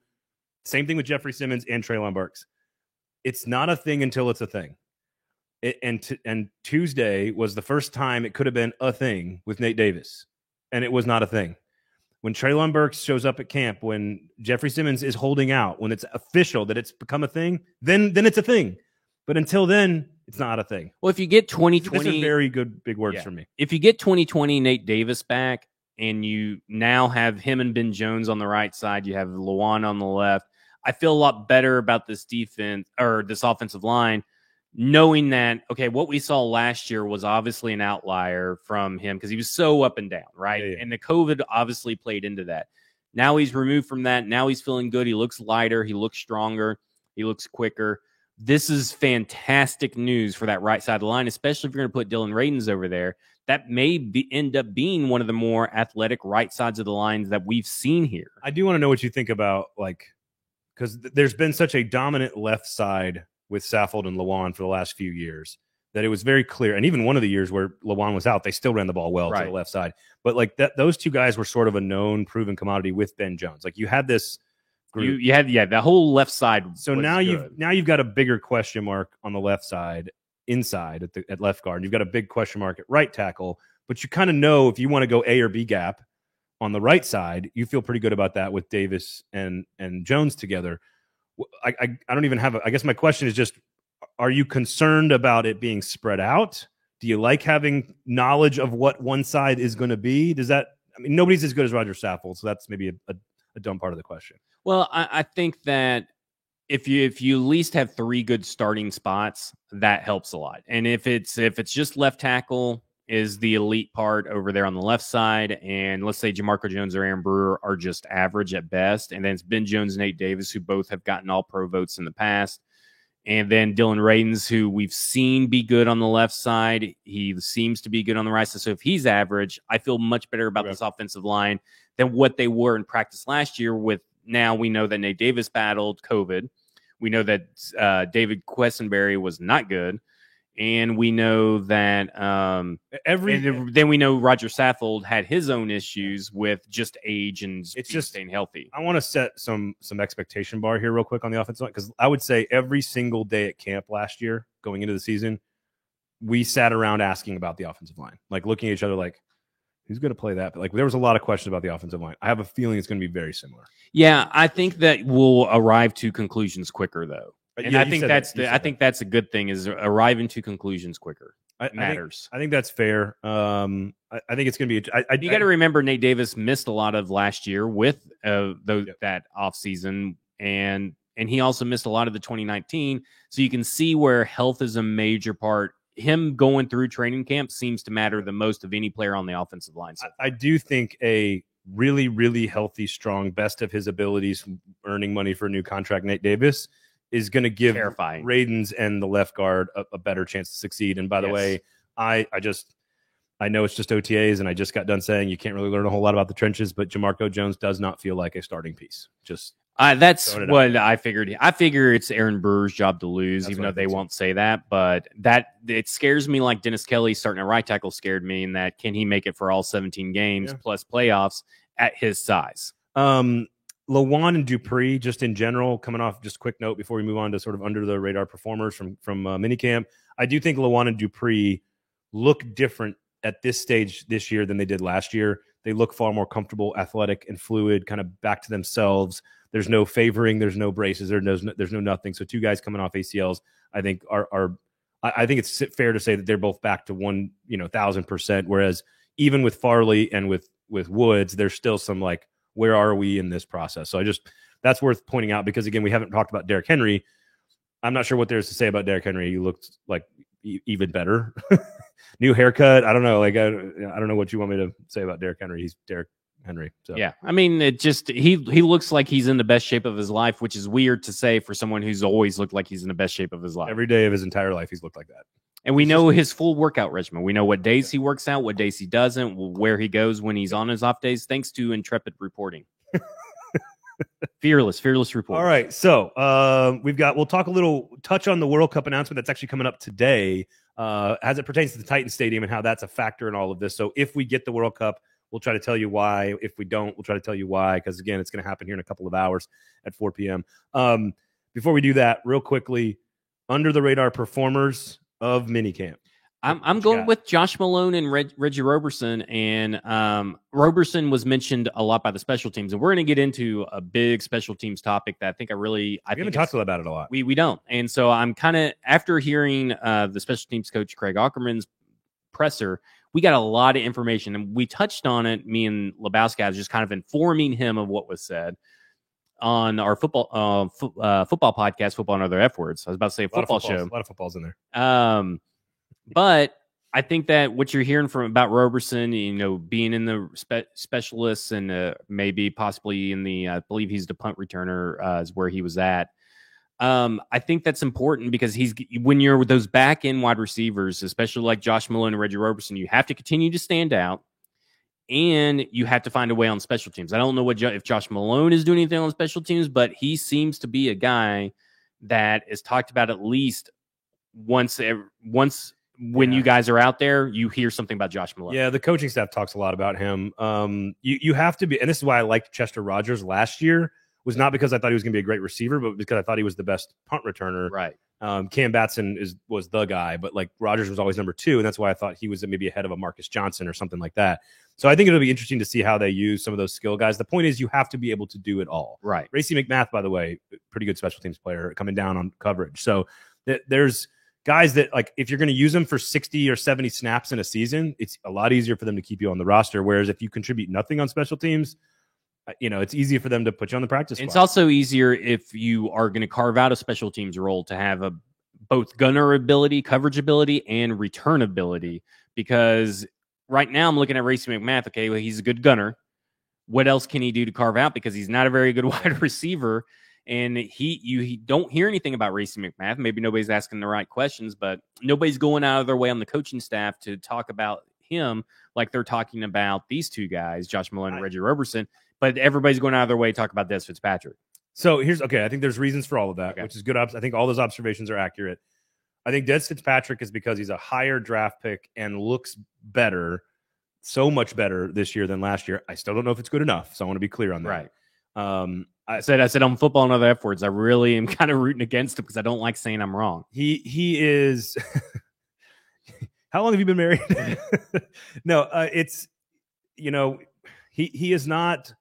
same thing with Jeffrey Simmons and Treylon Burks. It's not a thing until it's a thing. And Tuesday was the first time it could have been a thing with Nate Davis, and it was not a thing. When Treylon Burks shows up at camp, when Jeffrey Simmons is holding out, when it's official that it's become a thing, then it's a thing. But until then, it's not a thing. Well, if you get 2020... These are very good big words from me. If you get 2020 Nate Davis back, and you now have him and Ben Jones on the right side, you have Lawan on the left, I feel a lot better about this defense, or this offensive line, knowing that, okay, what we saw last year was obviously an outlier from him because he was so up and down, right? Yeah. And the COVID obviously played into that. Now he's removed from that. Now he's feeling good. He looks lighter. He looks stronger. He looks quicker. This is fantastic news for that right side of the line, especially if you're going to put Dylan Radins over there. That may end up being one of the more athletic right sides of the lines that we've seen here. I do want to know what you think about, like, because there's been such a dominant left side with Saffold and Lawan for the last few years that it was very clear. And even one of the years where Lawan was out, they still ran the ball well to the left side. But like those two guys were sort of a known, proven commodity with Ben Jones. Like, you had this group. You had the whole left side. So now you've got a bigger question mark on the left side, inside at left guard. You've got a big question mark at right tackle. But you kind of know if you want to go A or B gap, on the right side, you feel pretty good about that with Davis and Jones together. I don't even have I guess my question is just, are you concerned about it being spread out? Do you like having knowledge of what one side is going to be? Does that, I mean, nobody's as good as Roger Saffold, so that's maybe a dumb part of the question. Well, I think that if you at least have 3 good starting spots, that helps a lot. And if it's just left tackle is the elite part over there on the left side, and let's say Jamarco Jones or Aaron Brewer are just average at best, and then it's Ben Jones and Nate Davis, who both have gotten All-Pro votes in the past, and then Dylan Radins, who we've seen be good on the left side. He seems to be good on the right side. So if he's average, I feel much better about this offensive line than what they were in practice last year. With now we know that Nate Davis battled COVID. We know that David Quessenberry was not good. And we know that then we know Roger Saffold had his own issues with just age and just staying healthy. I want to set some expectation bar here real quick on the offensive line, because I would say every single day at camp last year going into the season, we sat around asking about the offensive line, like looking at each other like, who's going to play that? But like there was a lot of questions about the offensive line. I have a feeling it's going to be very similar. Yeah, I think that we'll arrive to conclusions quicker though. And I think that's a good thing, is arriving to conclusions quicker. Matters. I think that's fair. I think it's going to be. You got to remember, Nate Davis missed a lot of last year with that offseason, and he also missed a lot of the 2019. So you can see where health is a major part. Him going through training camp seems to matter the most of any player on the offensive line. I do think a really, really healthy, strong, best of his abilities, earning money for a new contract, Nate Davis, is going to give Radins and the left guard a better chance to succeed. And by the way, I know it's just OTAs, and I just got done saying you can't really learn a whole lot about the trenches, but Jamarco Jones does not feel like a starting piece. Just that's what I figured. I figure it's Aaron Brewer's job to lose, even though they won't say that. But it scares me like Dennis Kelly starting a right tackle scared me, in that can he make it for all 17 games plus playoffs at his size? Lewan and Dupree, just in general, coming off, just a quick note before we move on to sort of under the radar performers from minicamp. I do think Lewan and Dupree look different at this stage this year than they did last year. They look far more comfortable, athletic, and fluid, kind of back to themselves. There's no favoring, there's no braces, there's no nothing. So 2 guys coming off ACLs, I think I think it's fair to say that they're both back to 1,000%. Whereas even with Farley and with Woods, there's still some like, where are we in this process? So that's worth pointing out, because again, we haven't talked about Derrick Henry. I'm not sure what there's to say about Derrick Henry. He looked like even better. New haircut. I don't know. Like, I don't know what you want me to say about Derrick Henry. He's Derrick Henry. So yeah, I mean, it just he looks like he's in the best shape of his life, which is weird to say for someone who's always looked like he's in the best shape of his life. Every day of his entire life, he's looked like that. And we know his full workout regimen. We know what days he works out, what days he doesn't, where he goes when he's on his off days, thanks to Intrepid Reporting. Fearless report. All right, so we'll touch on the World Cup announcement that's actually coming up today, as it pertains to the Titan Stadium and how that's a factor in all of this. So if we get the World Cup, we'll try to tell you why. If we don't, we'll try to tell you why, because again, it's going to happen here in a couple of hours at 4 p.m. Before we do that, real quickly, under the radar performers of minicamp. I'm going with Josh Malone and Reggie Roberson, and Roberson was mentioned a lot by the special teams, and we're going to get into a big special teams topic that I think we haven't talked about it a lot. We don't, and so I'm kind of, after hearing the special teams coach Craig Ackerman's presser, we got a lot of information, and we touched on it. Me and Lebowski, I was just kind of informing him of what was said on our football podcast, Football and Other F Words. I was about to say a football show. A lot of footballs in there. But I think that what you're hearing about Roberson, being in the specialists and maybe possibly in the, I believe he's the punt returner, is where he was at. I think that's important, because when you're with those back end wide receivers, especially like Josh Malone and Reggie Roberson, you have to continue to stand out, and you have to find a way on special teams. I don't know if Josh Malone is doing anything on special teams, but he seems to be a guy that is talked about at least once. When you guys are out there, you hear something about Josh Malone. Yeah, the coaching staff talks a lot about him. You have to be, and this is why I liked Chester Rogers last year, was not because I thought he was going to be a great receiver, but because I thought he was the best punt returner. Right. Cam Batson was the guy, but like Rodgers was always number 2, and that's why I thought he was maybe ahead of a Marcus Johnson or something like that. So I think it'll be interesting to see how they use some of those skill guys. The point is you have to be able to do it all. Right. Racey McMath, by the way, pretty good special teams player coming down on coverage. So there's guys that, like, if you're going to use them for 60 or 70 snaps in a season, it's a lot easier for them to keep you on the roster. Whereas if you contribute nothing on special teams, it's easy for them to put you on the practice squad. It's also easier if you are going to carve out a special teams role to have both gunner ability, coverage ability, and return ability. Because right now I'm looking at Racey McMath. Okay, well, he's a good gunner. What else can he do to carve out? Because he's not a very good wide receiver. And he don't hear anything about Racey McMath. Maybe nobody's asking the right questions, but nobody's going out of their way on the coaching staff to talk about him like they're talking about these two guys, Josh Malone and Reggie Roberson. But everybody's going out of their way to talk about Des Fitzpatrick. So I think there's reasons for all of that, which is good. I think all those observations are accurate. I think Des Fitzpatrick is because he's a higher draft pick and looks better, so much better this year than last year. I still don't know if it's good enough, so I want to be clear on that. Right. I said on football and other F words, I really am kind of rooting against him because I don't like saying I'm wrong. He is. How long have you been married? No, it's, he is not.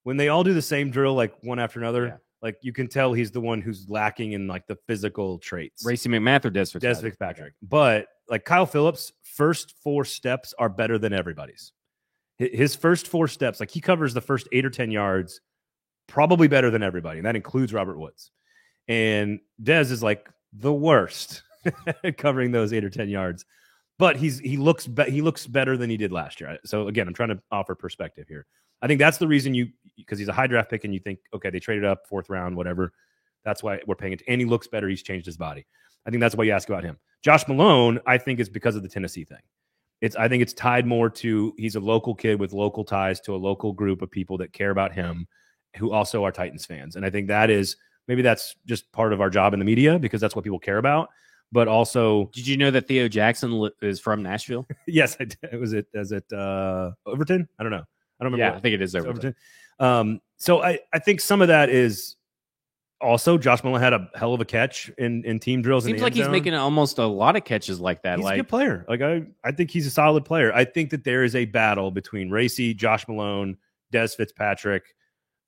When they all do the same drill, like one after another, like you can tell he's the one who's lacking in like the physical traits. Racey McMath or Des Fitzpatrick? Des Fitzpatrick. But like Kyle Phillips' first 4 steps are better than everybody's. His first 4 steps, like he covers the first 8 or 10 yards, probably better than everybody. And that includes Robert Woods. And Des is like the worst at covering those 8 or 10 yards. But he looks better than he did last year. So again, I'm trying to offer perspective here. I think that's the reason because he's a high draft pick and you think, okay, they traded up 4th round, whatever. That's why we're paying it. And he looks better. He's changed his body. I think that's why you ask about him. Josh Malone, I think, is because of the Tennessee thing. I think it's tied more to he's a local kid with local ties to a local group of people that care about him, who also are Titans fans. And I think that's just part of our job in the media because that's what people care about. But also, did you know that Theo Jackson is from Nashville? Yes, I did. Was it Overton? I don't know. I don't remember. Yeah, I think it is Overton. So I think some of that is also Josh Malone had a hell of a catch in team drills. Seems like he's making almost a lot of catches like that. He's a good player. Like I think he's a solid player. I think that there is a battle between Racey, Josh Malone, Des Fitzpatrick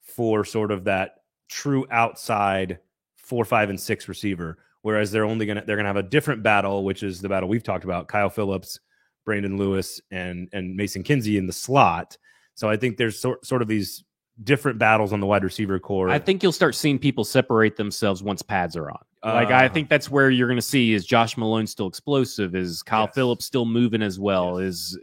for sort of that true outside 4, 5, and 6 receiver. Whereas they're gonna have a different battle, which is the battle we've talked about: Kyle Phillips, Brandon Lewis, and Mason Kinsey in the slot. So I think there's sort of these different battles on the wide receiver core. I think you'll start seeing people separate themselves once pads are on. I think that's where you're going to see is Josh Malone still explosive? Is Kyle Phillips still moving as well? Is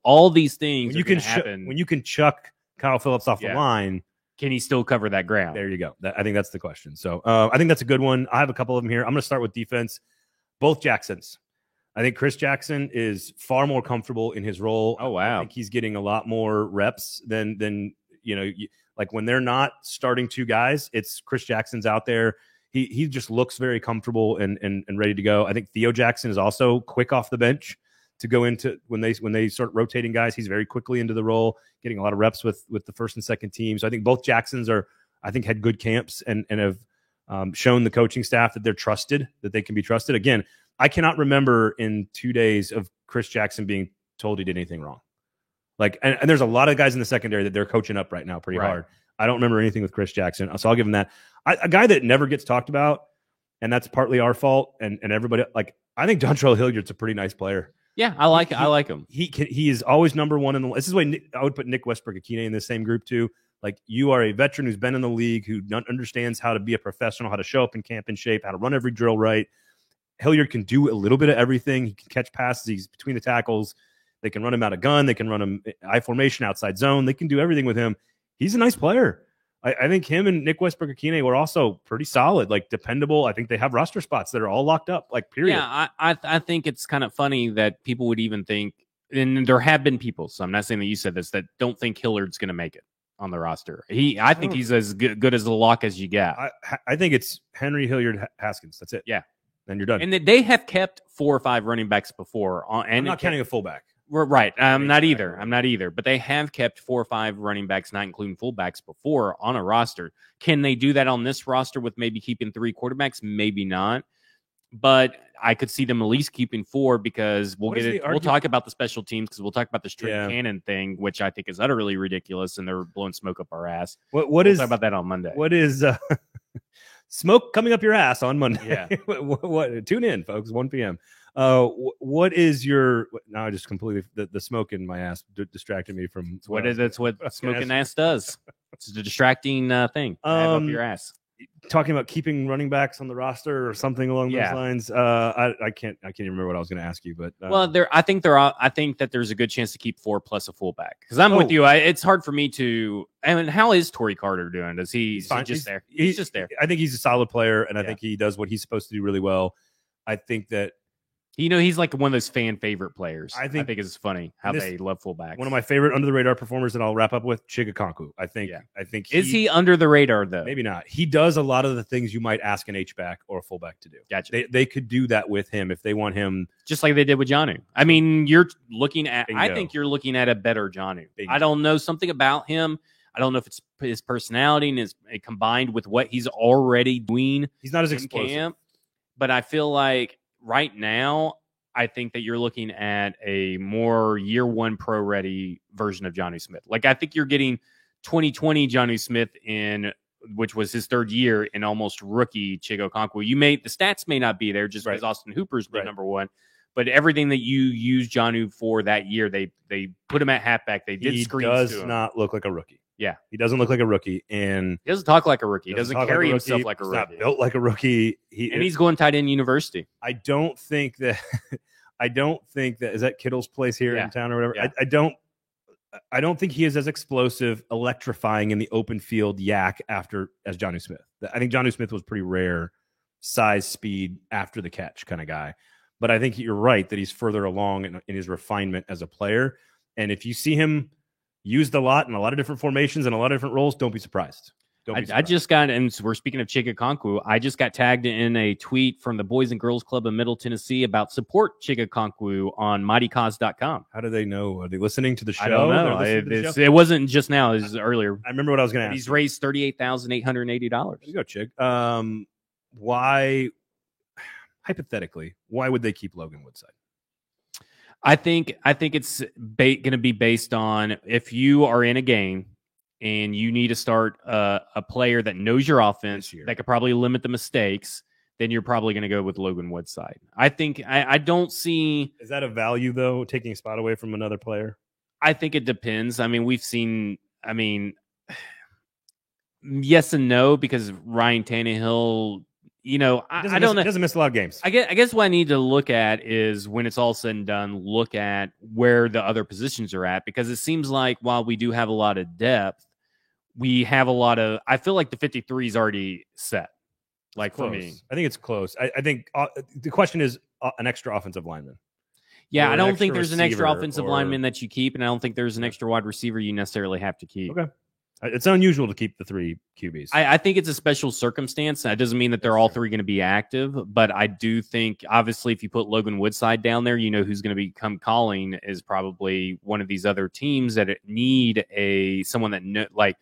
all these things when you can chuck Kyle Phillips off the line. Can he still cover that ground? There you go. I think that's the question. So I think that's a good one. I have a couple of them here. I'm going to start with defense. Both Jacksons. I think Chris Jackson is far more comfortable in his role. Oh, wow. I think he's getting a lot more reps than like when they're not starting 2 guys, it's Chris Jackson's out there. He just looks very comfortable and ready to go. I think Theo Jackson is also quick off the bench to go into when they start rotating guys. He's very quickly into the role, getting a lot of reps with the first and second team. So I think both Jacksons had good camps and have shown the coaching staff that they're trusted, that they can be trusted. Again, I cannot remember in 2 days of Chris Jackson being told he did anything wrong. Like, and there's a lot of guys in the secondary that they're coaching up right now pretty hard. I don't remember anything with Chris Jackson, so I'll give him that. A guy that never gets talked about, and that's partly our fault, and everybody, like, I think Dontrell Hilliard's a pretty nice player. Yeah, I like him. He is always number 1 in the. This is why I would put Nick Westbrook-Akine in the same group too. Like, you are a veteran who's been in the league, who understands how to be a professional, how to show up in camp in shape, how to run every drill right. Hilliard can do a little bit of everything. He can catch passes. He's between the tackles. They can run him out of gun. They can run him I formation, outside zone. They can do everything with him. He's a nice player. I think him and Nick Westbrook-Akine were also pretty solid, like dependable. I think they have roster spots that are all locked up, like period. Yeah, I think it's kind of funny that people would even think, and there have been people, so I'm not saying that you said this, that don't think Hilliard's going to make it on the roster. I think he's as good as the lock as you get. I think it's Henry, Hilliard, Haskins. That's it. Yeah. Then you're done. And they have kept 4 or 5 running backs before. And I'm not counting a fullback. Right. I'm not either. But they have kept 4 or 5 running backs, not including fullbacks, before on a roster. Can they do that on this roster with maybe keeping 3 quarterbacks? Maybe not. but I could see them at least keeping 4 because we'll What is get the it. We'll argument? talk about the special teams because we'll talk about this Trey Yeah. Cannon thing, which I think is utterly ridiculous, and they're blowing smoke up our ass. What We'll is talk about that on Monday. what is smoke coming up your ass on Monday? Yeah. what tune in, folks, 1 p.m. What is your now? I just completely the smoke in my ass distracted me from That's what smoking ass does. It's a distracting thing. Up your ass. Talking about keeping running backs on the roster or something along those Yeah. lines. I can't even remember what I was going to ask you, but I think that there's a good chance to keep 4 plus a fullback because I'm with you. It's hard for me to. I mean, how is Torrey Carter doing? He's fine. just there? He's just there. I think he's a solid player, and I think he does what he's supposed to do really well. I think that he's like one of those fan favorite players. I think it's funny how they love fullbacks. One of my favorite under the radar performers, and I'll wrap up with Chigakonku. I think is he under the radar though? Maybe not. He does a lot of the things you might ask an H-back or a fullback to do. Gotcha. They could do that with him if they want him, just like they did with Jonnu. I mean, you're looking at. Bingo. I think you're looking at a better Jonnu. Bingo. I don't know something about him. I don't know if it's his personality and his combined with what he's already doing. He's not as in explosive. Camp, but I feel like right now, I think that you're looking at a more year one pro ready version of Jonnu Smith. Like I think you're getting 2020 Jonnu Smith which was his 3rd year in almost rookie Chigakonku. The stats may not be there just because Austin Hooper's been number 1, but everything that you use Jonnu for that year, they put him at halfback. They did screens to him. He does not look like a rookie. Yeah, he doesn't look like a rookie, and he doesn't talk like a rookie. He doesn't carry himself like a rookie. He's not built like a rookie. He's going tight end university. I don't think that is that Kittle's place here in town or whatever. Yeah. I don't think he is as explosive, electrifying in the open field yak as Jonnu Smith. I think Jonnu Smith was pretty rare size, speed after the catch kind of guy. But I think you're right that he's further along in his refinement as a player. And if you see him used a lot in a lot of different formations and a lot of different roles, don't be surprised. I just got, and we're speaking of Chigakonku, I just got tagged in a tweet from the Boys and Girls Club of Middle Tennessee about support Chigakonku on mightycause.com. How do they know? Are they listening to the show? I don't know. It wasn't just now. It was earlier. I remember what I was going to ask. He's raised $38,880. There you go, Chig. Why, hypothetically, why would they keep Logan Woodside? I think it's going to be based on if you are in a game and you need to start a player that knows your offense, that could probably limit the mistakes, then you're probably going to go with Logan Woodside. I think I don't see... Is that a value, though, taking a spot away from another player? I think it depends. I mean, we've seen... I mean, yes and no, because Ryan Tannehill... I don't know. He doesn't miss a lot of games. I guess what I need to look at is when it's all said and done, look at where the other positions are at, because it seems like while we do have a lot of depth, we have a lot of. I feel like the 53 is already set. Like for me, I think it's close. I think the question is an extra offensive lineman. Yeah, I don't think there's an extra offensive lineman that you keep, and I don't think there's an extra wide receiver you necessarily have to keep. Okay. It's unusual to keep the 3 QBs. I think it's a special circumstance. That doesn't mean that they're all 3 going to be active, but I do think, obviously, if you put Logan Woodside down there, who's going to become calling is probably one of these other teams that need someone that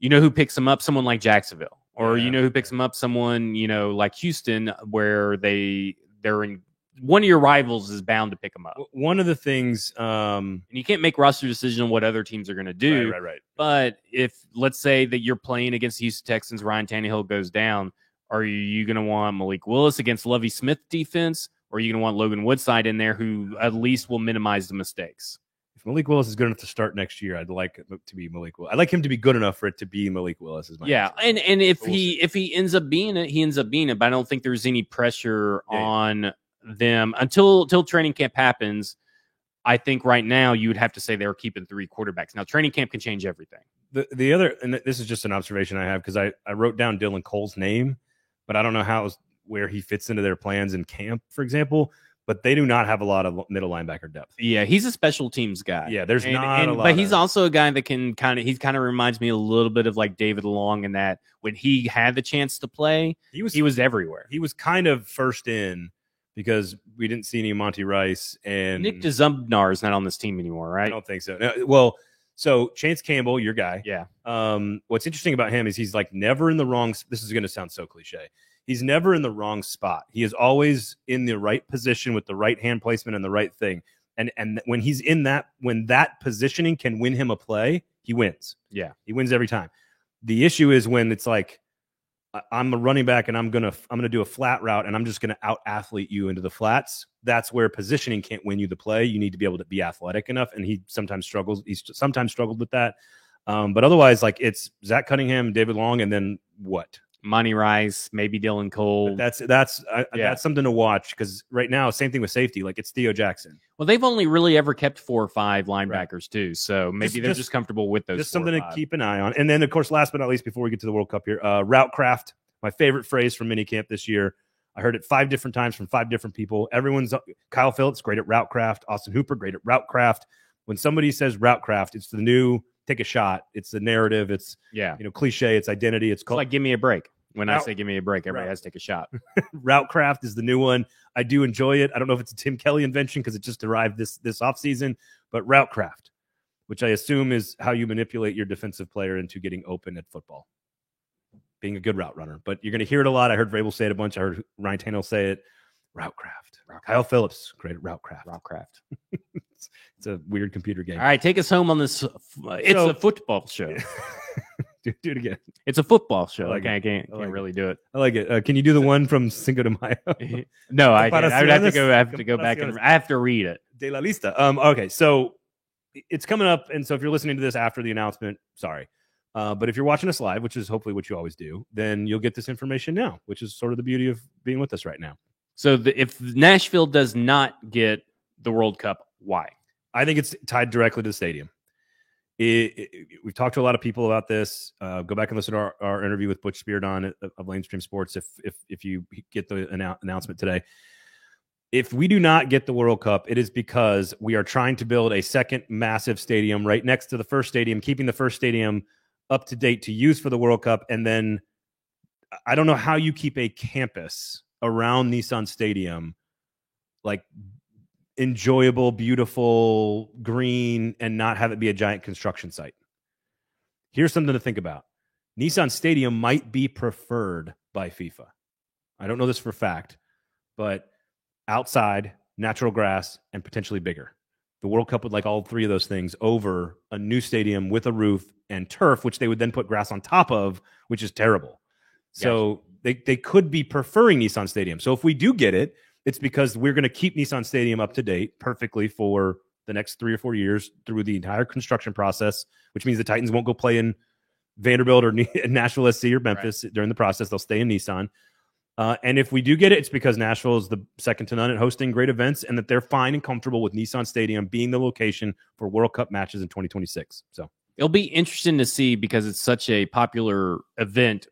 who picks them up, someone like Jacksonville, or who picks them up, someone like Houston, where they're in. One of your rivals is bound to pick them up. One of the things, and you can't make roster decision on what other teams are going to do. Right. But if, let's say that you're playing against the Houston Texans, Ryan Tannehill goes down, are you going to want Malik Willis against Lovie Smith defense, or are you going to want Logan Woodside in there, who at least will minimize the mistakes? If Malik Willis is good enough to start next year, I'd like it to be Malik Willis. I'd like him to be good enough for it to be Malik Willis. And if he ends up being it, he ends up being it. But I don't think there's any pressure on them until training camp happens. I think right now you would have to say they're keeping 3 quarterbacks. Now training camp can change everything. The other, and this is just an observation I have, because I wrote down Dylan Cole's name, but I don't know where he fits into their plans in camp, for example. But they do not have a lot of middle linebacker depth. Yeah, he's a special teams guy. Yeah, there's not a lot. But he's also a guy that can kind of reminds me a little bit of like David Long, in that when he had the chance to play, he was everywhere. He was kind of first in, because we didn't see any Monty Rice, and Nick Dzumnar is not on this team anymore, right? I don't think so. Well, so Chance Campbell, your guy. Yeah. What's interesting about him is he's like never in the wrong. This is going to sound so cliche. He's never in the wrong spot. He is always in the right position with the right hand placement and the right thing. And when he's in that, when that positioning can win him a play, he wins. Yeah. He wins every time. The issue is when it's like, I'm a running back and I'm gonna do a flat route and I'm just gonna out athlete you into the flats. That's where positioning can't win you the play. You need to be able to be athletic enough, and he sometimes struggles. He's sometimes struggled with that. But otherwise, like, it's Zach Cunningham, David Long, and then what? Monty Rice, maybe Dylan Cole. That's something to watch, because right now, same thing with safety. Like, it's Theo Jackson. Well, they've only really ever kept 4 or 5 linebackers too, so maybe they're just comfortable with those. Just something to keep an eye on. And then, of course, last but not least, before we get to the World Cup here, route craft. My favorite phrase from minicamp this year. I heard it 5 different times from 5 different people. Kyle Phillips, great at route craft. Austin Hooper, great at route craft. When somebody says route craft, it's the new take a shot. It's the narrative. It's cliche. It's identity. It's called like give me a break. When I say give me a break, everybody has to take a shot. Route craft is the new one. I do enjoy it. I don't know if it's a Tim Kelly invention because it just arrived this offseason, but route craft, which I assume is how you manipulate your defensive player into getting open at football, being a good route runner. But you're going to hear it a lot. I heard Vrabel say it a bunch. I heard Ryan Tannehill say it. Route craft. Kyle Phillips, great at route craft. It's a weird computer game. All right, take us home on this. It's a football show. Do it again. It's a football show. I can't really do it. I like it. Can you do the one from Cinco de Mayo? No, I can't. I would have to go back and I have to read it. De la lista. Okay, so it's coming up, and so if you're listening to this after the announcement, sorry. But if you're watching us live, which is hopefully what you always do, then you'll get this information now, which is sort of the beauty of being with us right now. So if Nashville does not get the World Cup, why? I think it's tied directly to the stadium. We've talked to a lot of people about this. Go back and listen to our interview with Butch Speardon of Lamestream Sports if you get the announcement today. If we do not get the World Cup, it is because we are trying to build a second massive stadium right next to the first stadium, keeping the first stadium up to date to use for the World Cup. And then I don't know how you keep a campus around Nissan Stadium like enjoyable, beautiful, green, and not have it be a giant construction site. Here's something to think about. Nissan Stadium might be preferred by FIFA. I don't know this for a fact, but outside, natural grass, and potentially bigger. The World Cup would like all 3 of those things over a new stadium with a roof and turf, which they would then put grass on top of, which is terrible. So they could be preferring Nissan Stadium. So if we do get it, it's because we're going to keep Nissan Stadium up to date perfectly for the next 3 or 4 years through the entire construction process, which means the Titans won't go play in Vanderbilt or Nashville SC or Memphis during the process. They'll stay in Nissan. And if we do get it, it's because Nashville is the second to none at hosting great events, and that they're fine and comfortable with Nissan Stadium being the location for World Cup matches in 2026. So it'll be interesting to see, because it's such a popular event,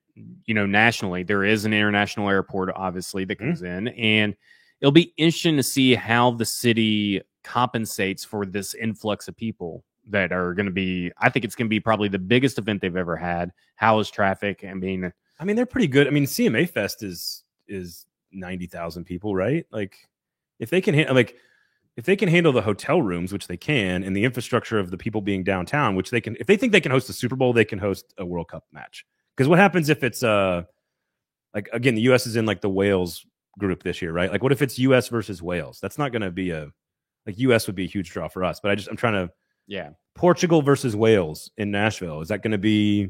nationally. There is an international airport, obviously, that comes in, and it'll be interesting to see how the city compensates for this influx of people that are going to be. I think it's going to be probably the biggest event they've ever had. How is traffic? I mean, they're pretty good. CMA Fest is 90,000 people, right? Like, if they can handle the hotel rooms, which they can, and the infrastructure of the people being downtown, which they can, if they think they can host a Super Bowl, they can host a World Cup match. Because what happens if it's like, again, the U.S. is in like the Wales group this year, right? Like, what if it's U.S. versus Wales? That's not going to be U.S. would be a huge draw for us. But I'm trying to, Portugal versus Wales in Nashville. Is there going to be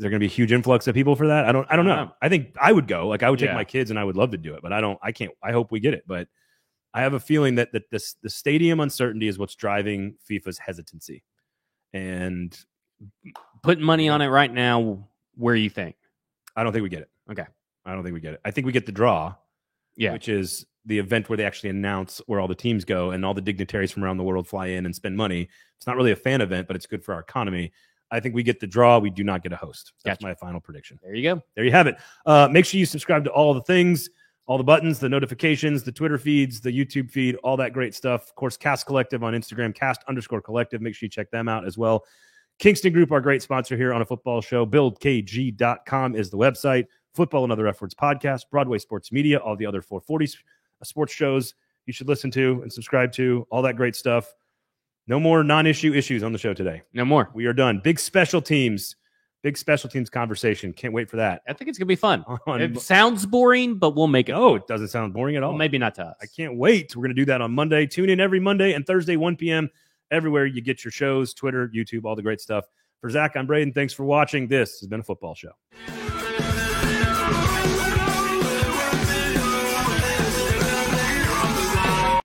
a huge influx of people for that? I don't know. I think I would go. Like, I would take my kids and I would love to do it, but I can't. I hope we get it. But I have a feeling that the stadium uncertainty is what's driving FIFA's hesitancy. And putting money on it right now, where you think? I don't think we get it. Okay. I don't think we get it. I think we get the draw, which is the event where they actually announce where all the teams go and all the dignitaries from around the world fly in and spend money. It's not really a fan event, but it's good for our economy. I think we get the draw. We do not get a host. That's my final prediction. There you go. There you have it. Make sure you subscribe to all the things, all the buttons, the notifications, the Twitter feeds, the YouTube feed, all that great stuff. Of course, Cast Collective on Instagram, Cast_Collective. Make sure you check them out as well. Kingston Group, our great sponsor here on A Football Show. BuildKG.com is the website. Football and Other F Words podcast, Broadway Sports Media, all the other 440 sports shows you should listen to and subscribe to, all that great stuff. No more non-issue issues on the show today. No more. We are done. Big special teams Big special teams conversation. Can't wait for that. I think it's going to be fun. It sounds boring, but we'll make it. Oh, it doesn't sound boring at all. Well, maybe not to us. I can't wait. We're going to do that on Monday. Tune in every Monday and Thursday, 1 p.m. everywhere you get your shows, Twitter, YouTube, all the great stuff. For Zach, I'm Braden. Thanks for watching. This has been a football show.